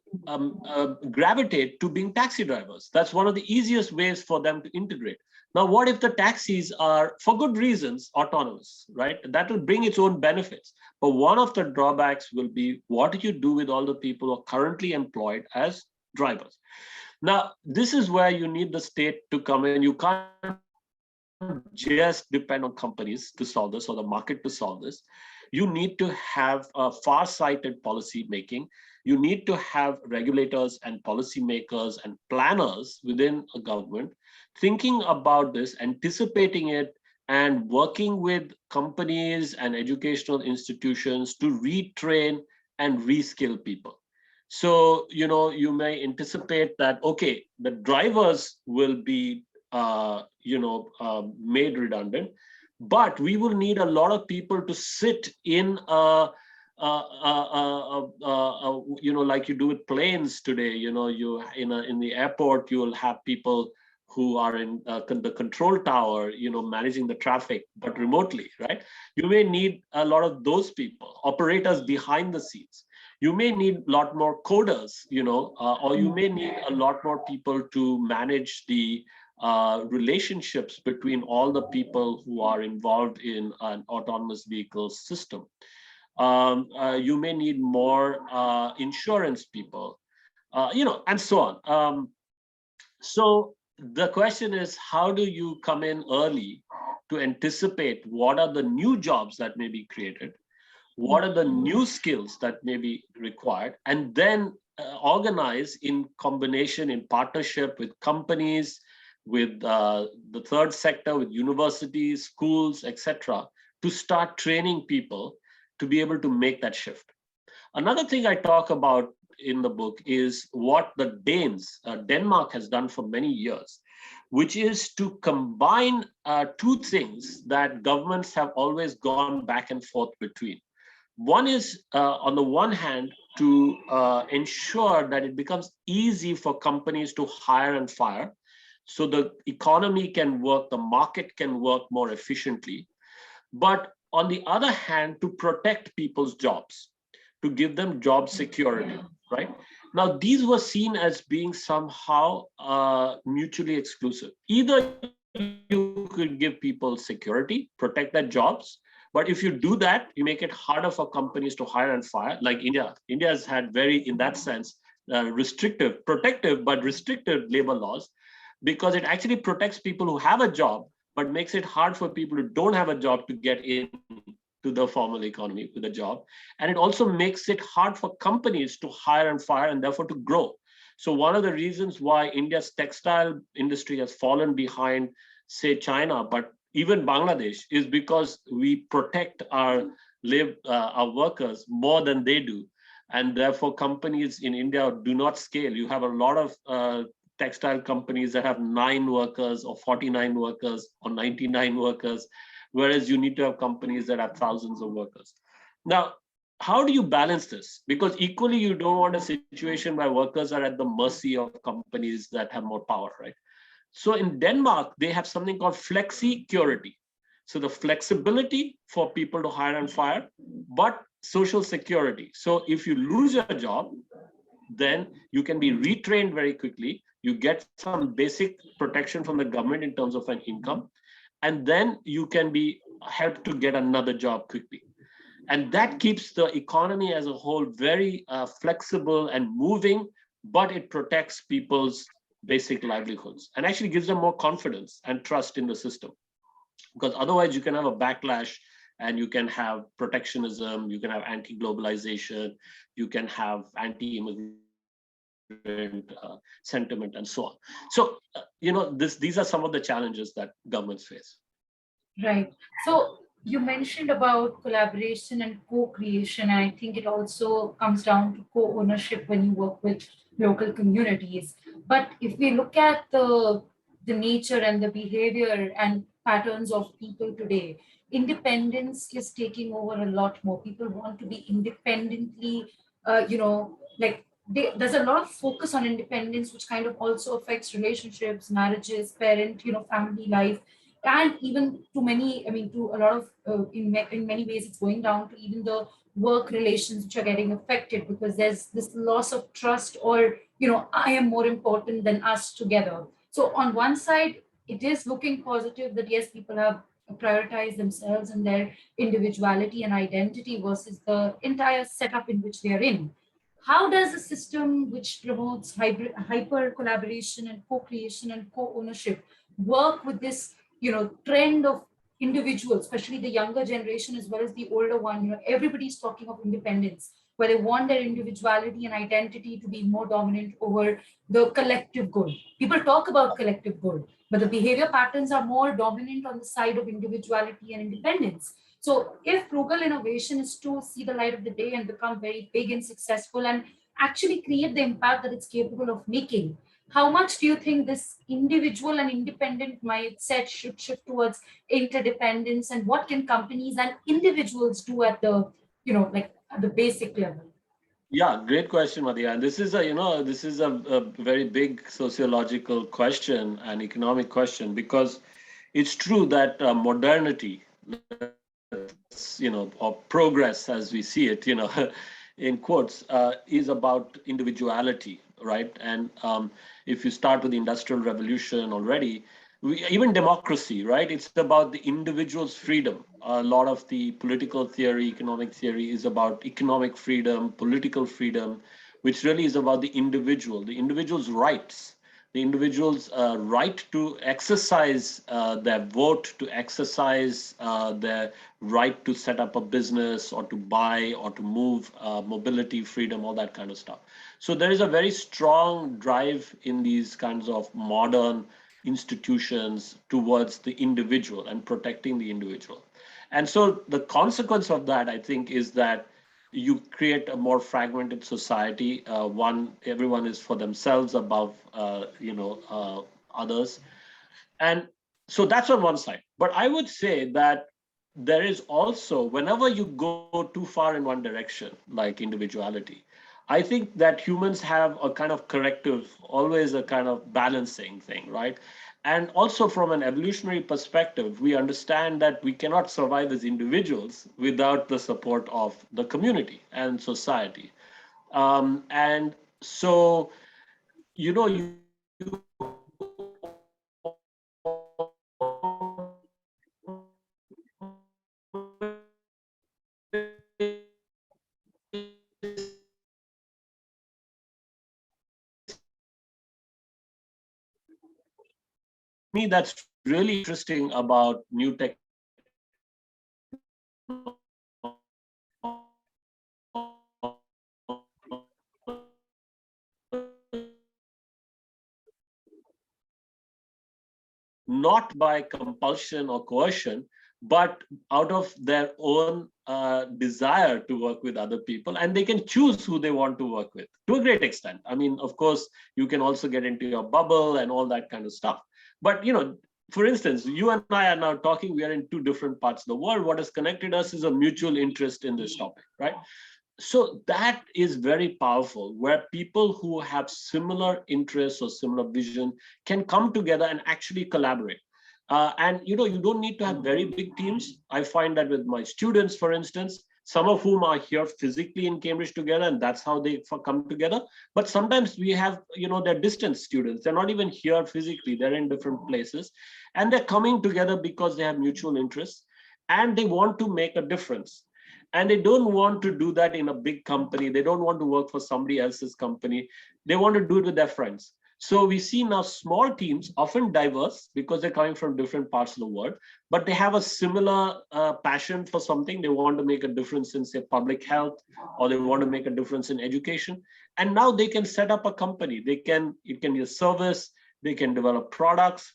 [SPEAKER 2] gravitate to being taxi drivers. That's one of the easiest ways for them to integrate. Now, what if the taxis are, for good reasons, autonomous, right? That will bring its own benefits. But one of the drawbacks will be, what do you do with all the people who are currently employed as drivers? Now, this is where you need the state to come in. You can't just depend on companies to solve this or the market to solve this. You need to have a far-sighted policy making. You need to have regulators and policymakers and planners within a government thinking about this, anticipating it, and working with companies and educational institutions to retrain and reskill people. So, you may anticipate that, okay, the drivers will be, made redundant, but we will need a lot of people to sit in like you do with planes today. You in the airport, you will have people who are in the control tower, managing the traffic, but remotely, right? You may need a lot of those people, operators behind the scenes. You may need a lot more coders, or you may need a lot more people to manage the relationships between all the people who are involved in an autonomous vehicle system. You may need more insurance people, and so on. So the question is, how do you come in early to anticipate what are the new jobs that may be created? What are the new skills that may be required? And then organize in combination, in partnership with companies, with the third sector, with universities, schools, etc., to start training people to be able to make that shift. Another thing I talk about in the book is what the Danes, Denmark has done for many years, which is to combine two things that governments have always gone back and forth between. One is, on the one hand, to ensure that it becomes easy for companies to hire and fire, so the economy can work, the market can work more efficiently. But on the other hand, to protect people's jobs, to give them job security, right? Now, these were seen as being somehow mutually exclusive. Either you could give people security, protect their jobs, but if you do that, you make it harder for companies to hire and fire, like India. India has had very, in that sense, restrictive, protective, but restrictive labor laws, because it actually protects people who have a job, but makes it hard for people who don't have a job to get in to the formal economy with a job. And it also makes it hard for companies to hire and fire and therefore to grow. So one of the reasons why India's textile industry has fallen behind, say, China, but even Bangladesh, is because we protect our workers more than they do. And therefore companies in India do not scale. You have a lot of textile companies that have 9 workers or 49 workers or 99 workers, whereas you need to have companies that have thousands of workers. Now, how do you balance this? Because equally, you don't want a situation where workers are at the mercy of companies that have more power, right? So in Denmark, they have something called flexicurity. So the flexibility for people to hire and fire, but social security. So if you lose your job, then you can be retrained very quickly. You get some basic protection from the government in terms of an income, and then you can be helped to get another job quickly. And that keeps the economy as a whole very flexible and moving, but it protects people's basic livelihoods and actually gives them more confidence and trust in the system. Because otherwise you can have a backlash and you can have protectionism, you can have anti-globalization, you can have anti-immigrant sentiment and so on. So, these are some of the challenges that governments face.
[SPEAKER 1] Right. So you mentioned about collaboration and co-creation. I think it also comes down to co-ownership when you work with local communities. But if we look at the nature and the behavior and patterns of people today, independence is taking over a lot more. People want to be independently, like there's a lot of focus on independence, which kind of also affects relationships, marriages, parent, family life, and even to many, I mean, to a lot of, in many ways, it's going down to even the work relations, which are getting affected because there's this loss of trust, or, I am more important than us together. So on one side, it is looking positive that yes, people have prioritized themselves and their individuality and identity versus the entire setup in which they are in. How does a system which promotes hyper collaboration and co-creation and co-ownership work with this, trend of individuals, especially the younger generation as well as the older one? Everybody's talking of independence, where they want their individuality and identity to be more dominant over the collective good. People talk about collective good, but the behavior patterns are more dominant on the side of individuality and independence. So if frugal innovation is to see the light of the day and become very big and successful and actually create the impact that it's capable of making, how much do you think this individual and independent mindset should shift towards interdependence, and what can companies and individuals do at the, like at the basic level?
[SPEAKER 2] Yeah, great question, Madhya. And this is a very big sociological question and economic question, because it's true that modernity, or progress as we see it, in quotes, is about individuality, right? And if you start with the Industrial Revolution already, even democracy, right? It's about the individual's freedom. A lot of the political theory, economic theory is about economic freedom, political freedom, which really is about the individual's rights, the individual's right to exercise their vote, to exercise their right to set up a business or to buy or to move, mobility, freedom, all that kind of stuff. So there is a very strong drive in these kinds of modern institutions towards the individual and protecting the individual. And so the consequence of that, I think, is that you create a more fragmented society. Everyone is for themselves above, others. And so that's on one side. But I would say that there is also, whenever you go too far in one direction, like individuality, I think that humans have a kind of corrective, always a kind of balancing thing, right? And also from an evolutionary perspective, we understand that we cannot survive as individuals without the support of the community and society. And so, you me, that's really interesting about new tech. Not by compulsion or coercion, but out of their own desire to work with other people, and they can choose who they want to work with to a great extent. I mean, of course, you can also get into your bubble and all that kind of stuff. But, for instance, you and I are now talking, we are in two different parts of the world. What has connected us is a mutual interest in this topic, right? So that is very powerful, where people who have similar interests or similar vision can come together and actually collaborate. And you don't need to have very big teams. I find that with my students, for instance, some of whom are here physically in Cambridge together, and that's how they come together. But sometimes we have, they're distant students. They're not even here physically. They're in different places, and they're coming together because they have mutual interests and they want to make a difference. And they don't want to do that in a big company. They don't want to work for somebody else's company. They want to do it with their friends. So we see now small teams, often diverse because they're coming from different parts of the world, but they have a similar passion for something. They want to make a difference in, say, public health, or they want to make a difference in education. And now they can set up a company. It can be a service. They can develop products.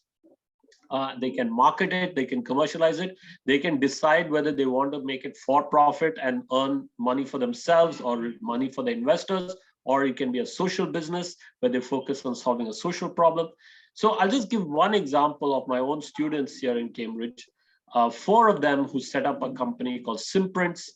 [SPEAKER 2] They can market it, they can commercialize it, they can decide whether they want to make it for profit and earn money for themselves or money for the investors, or it can be a social business where they focus on solving a social problem. So I'll just give one example of my own students here in Cambridge. 4 of them who set up a company called Simprints.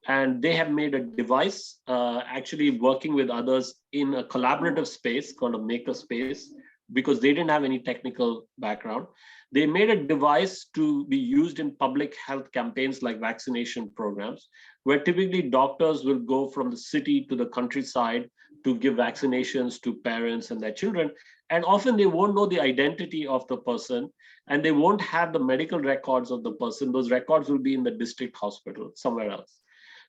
[SPEAKER 2] and they have made a device, actually working with others in a collaborative space called a maker space, because they didn't have any technical background. They made a device to be used in public health campaigns like vaccination programs, where typically doctors will go from the city to the countryside to give vaccinations to parents and their children. And often they won't know the identity of the person, and they won't have the medical records of the person. Those records will be in the district hospital somewhere else.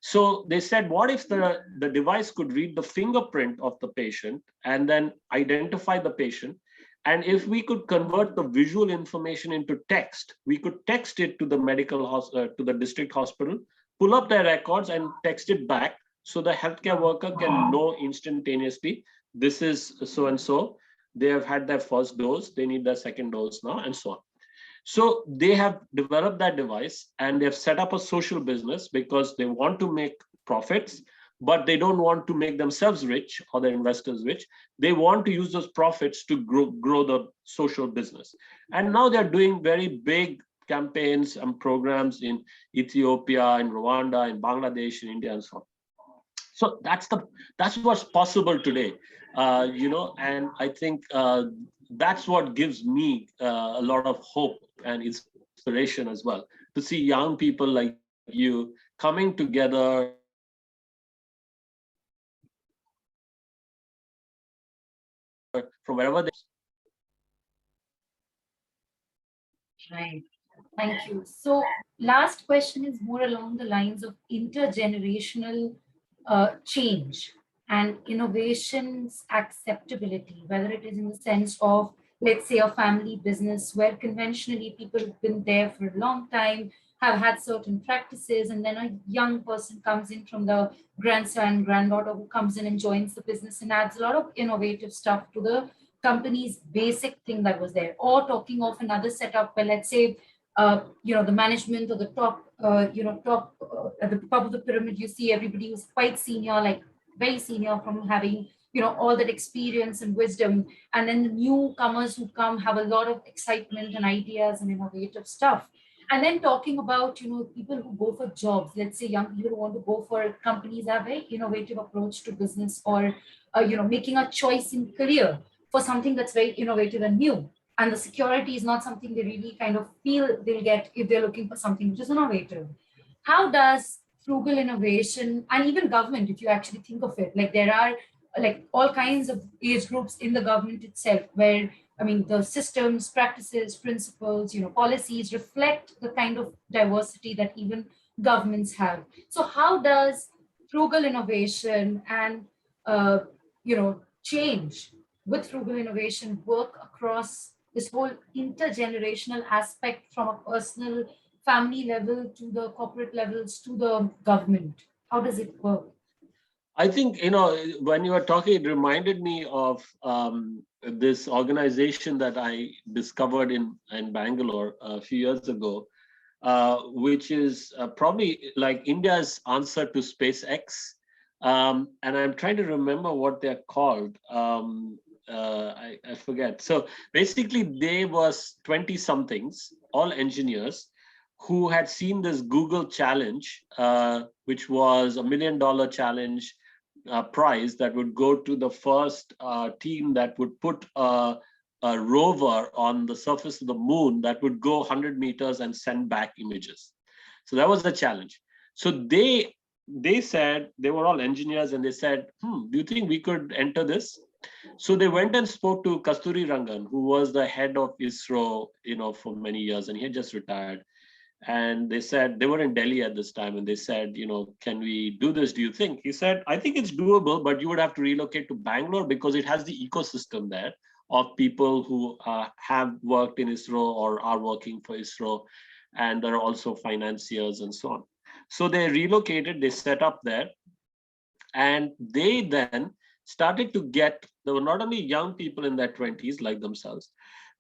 [SPEAKER 2] So they said, what if the device could read the fingerprint of the patient and then identify the patient? And if we could convert the visual information into text, we could text it to the to the district hospital, pull up their records and text it back, so the healthcare worker can know instantaneously, this is so-and-so, they have had their first dose, they need their second dose now, and so on. So they have developed that device, and they've set up a social business because they want to make profits, but they don't want to make themselves rich or their investors rich. They want to use those profits to grow the social business. And now they're doing very big campaigns and programs in Ethiopia, in Rwanda, in Bangladesh, in India, and so on. So that's what's possible today, and I think that's what gives me a lot of hope and inspiration as well, to see young people like you coming together from wherever they.
[SPEAKER 1] Right. Thank you. So last question is more along the lines of intergenerational change and innovation's acceptability, whether it is in the sense of, let's say, a family business where conventionally people have been there for a long time, have had certain practices, and then a young person comes in from the grandson, granddaughter who comes in and joins the business and adds a lot of innovative stuff to the company's basic thing that was there. Or talking of another setup where, let's say, the management or the top, at the top of the pyramid, you see everybody who's quite senior, like very senior, from having, all that experience and wisdom. And then the newcomers who come have a lot of excitement and ideas and innovative stuff. And then talking about, people who go for jobs, let's say young people who want to go for companies have a very innovative approach to business, or, making a choice in career for something that's very innovative and new. And the security is not something they really kind of feel they'll get if they're looking for something which is innovative. How does frugal innovation, and even government, if you actually think of it, like there are like all kinds of age groups in the government itself, where the systems, practices, principles, policies reflect the kind of diversity that even governments have. So how does frugal innovation and change with frugal innovation work across this whole intergenerational aspect, from a personal family level to the corporate levels to the government? How does it work?
[SPEAKER 2] I think, when you were talking, it reminded me of this organization that I discovered in Bangalore a few years ago, which is probably like India's answer to SpaceX. And I'm trying to remember what they're called. I forget. So basically, they was 20-somethings, all engineers, who had seen this Google challenge, which was $1 million challenge prize that would go to the first team that would put a rover on the surface of the moon that would go 100 meters and send back images. So that was the challenge. So they said, they were all engineers, and they said, do you think we could enter this? So they went and spoke to Kasturi Rangan, who was the head of ISRO, for many years, and he had just retired. And they said, they were in Delhi at this time, and they said, can we do this? Do you think? He said, I think it's doable, but you would have to relocate to Bangalore because it has the ecosystem there of people who have worked in ISRO or are working for ISRO, and there are also financiers and so on. So they relocated, they set up there, and they then started to get, there were not only young people in their 20s like themselves,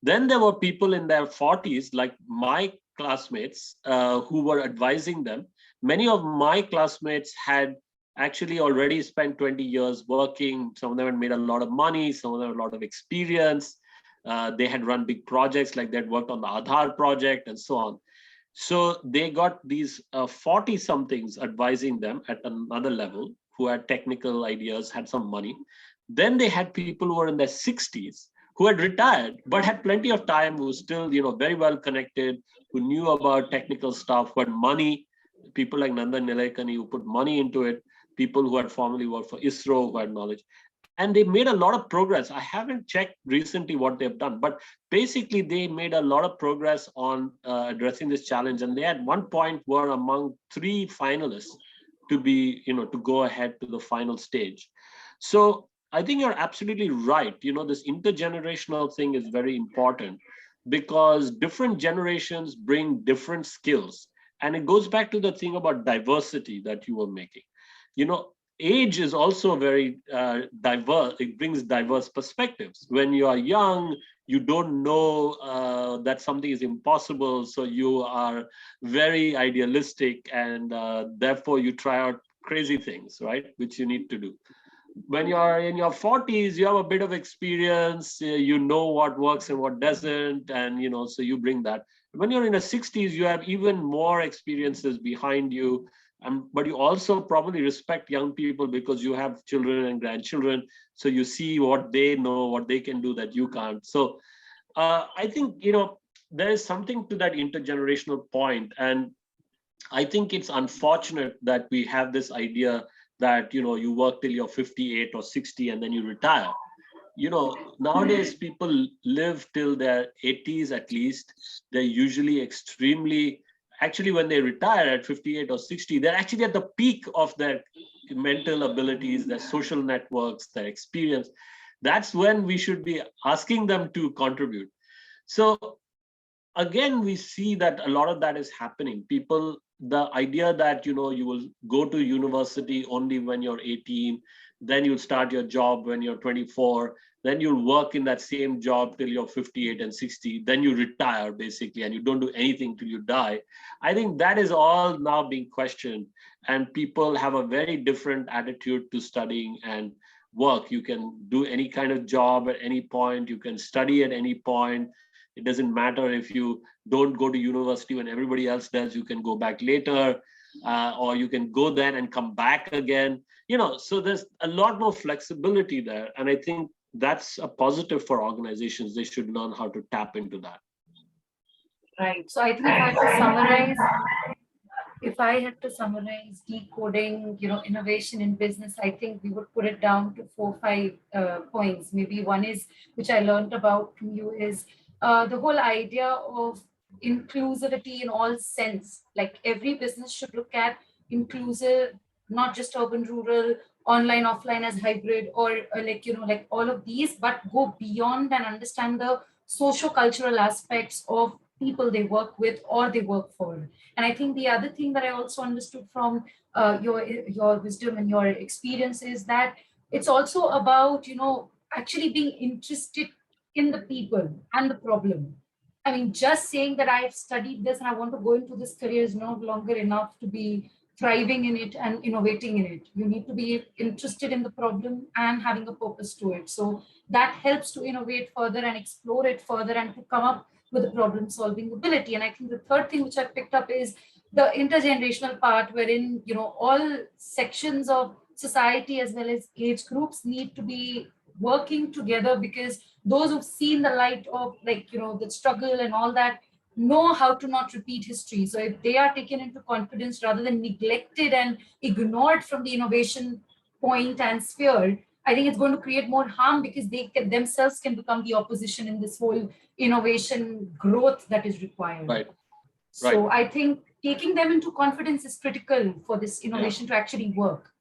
[SPEAKER 2] then there were people in their 40s, like my classmates, who were advising them. Many of my classmates had actually already spent 20 years working. Some of them had made a lot of money, some of them had a lot of experience. They had run big projects, like they'd worked on the Aadhaar project and so on. So they got these 40 somethings advising them at another level who had technical ideas, had some money. Then they had people who were in their 60s who had retired but had plenty of time, who still, very well connected, who knew about technical stuff, who had money. People like Nandan Nilekani who put money into it, people who had formerly worked for ISRO who had knowledge. And they made a lot of progress. I haven't checked recently what they've done, but basically they made a lot of progress on addressing this challenge. And they at one point were among 3 finalists to be, to go ahead to the final stage. So I think you're absolutely right. This intergenerational thing is very important because different generations bring different skills. And it goes back to the thing about diversity that you were making. Age is also very diverse. It brings diverse perspectives. When you are young, you don't know that something is impossible. So you are very idealistic and therefore you try out crazy things, right? Which you need to do. When you're in your 40s, you have a bit of experience, you know what works and what doesn't. And, so you bring that. When you're in the 60s, you have even more experiences behind you. But you also probably respect young people because you have children and grandchildren. So you see what they know, what they can do that you can't. So I think, there is something to that intergenerational point. And I think it's unfortunate that we have this idea that, you work till you're 58 or 60 and then you retire. Nowadays people live till their 80s at least. They're usually actually, when they retire at 58 or 60, they're actually at the peak of their mental abilities, their social networks, their experience. That's when we should be asking them to contribute. So again, we see that a lot of that is happening. People, the idea that, you will go to university only when you're 18, then you'll start your job when you're 24, then you'll work in that same job till you're 58 and 60, then you retire basically, and you don't do anything till you die. I think that is all now being questioned, and people have a very different attitude to studying and work. You can do any kind of job at any point, you can study at any point. It doesn't matter if you don't go to university when everybody else does, you can go back later, or you can go then and come back again. So there's a lot more flexibility there. And I think that's a positive for organizations. They should learn how to tap into that.
[SPEAKER 1] Right. So I think if I had to summarize decoding, innovation in business, I think we would put it down to 4 or 5 points. Maybe one is, which I learned about from you, is the whole idea of inclusivity in all sense. Like every business should look at inclusive, not just urban, rural, online, offline as hybrid, or like all of these, but go beyond and understand the socio-cultural aspects of people they work with or they work for. And I think the other thing that I also understood from your wisdom and your experience is that it's also about, actually being interested in the people and the problem. I mean, just saying that I've studied this and I want to go into this career is no longer enough to be thriving in it and innovating in it. You need to be interested in the problem and having a purpose to it. So that helps to innovate further and explore it further and to come up with a problem solving ability. And I think the third thing which I picked up is the intergenerational part, wherein, all sections of society as well as age groups need to be working together, because those who've seen the light of the struggle and all that know how to not repeat history. So if they are taken into confidence rather than neglected and ignored from the innovation point and sphere, I think it's going to create more harm, because they themselves can become the opposition in this whole innovation growth that is required.
[SPEAKER 2] Right.
[SPEAKER 1] So I think taking them into confidence is critical for this innovation to actually work.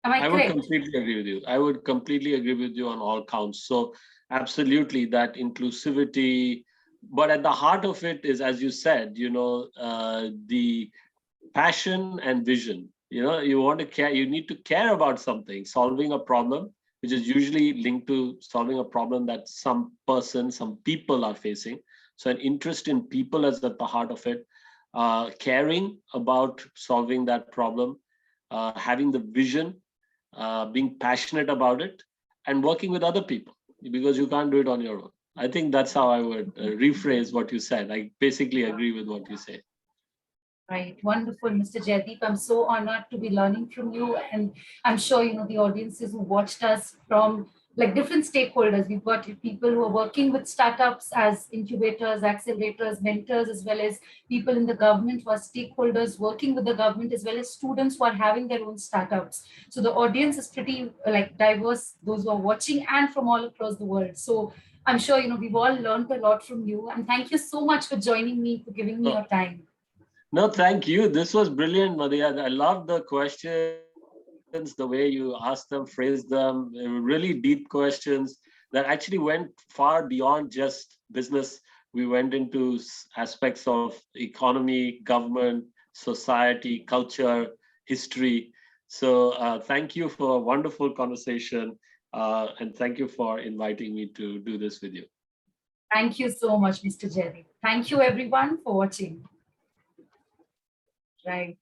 [SPEAKER 1] Am I correct?
[SPEAKER 2] Would completely agree with you. I would completely agree with you on all counts. So absolutely that inclusivity, but at the heart of it is, as you said, the passion and vision. You want to care, you need to care about something, solving a problem, which is usually linked to solving a problem that some people are facing. So an interest in people is at the heart of it, caring about solving that problem, having the vision, being passionate about it, and working with other people, because you can't do it on your own. I think that's how I would rephrase what you said. I basically agree with what you say.
[SPEAKER 1] Right. Wonderful, Mr. Jaideep. I'm so honored to be learning from you. And I'm sure, the audiences who watched us from like different stakeholders. We've got people who are working with startups as incubators, accelerators, mentors, as well as people in the government who are stakeholders working with the government, as well as students who are having their own startups. So the audience is pretty like diverse, those who are watching and from all across the world. So I'm sure, we've all learned a lot from you. And thank you so much for joining me, for giving me your time.
[SPEAKER 2] No, thank you. This was brilliant, Madhya. I love the questions, the way you asked them, phrased them. They were really deep questions that actually went far beyond just business. We went into aspects of economy, government, society, culture, history. So thank you for a wonderful conversation. And thank you for inviting me to do this with you.
[SPEAKER 1] Thank you so much, Mr. Jaideep. Thank you, everyone, for watching. Right.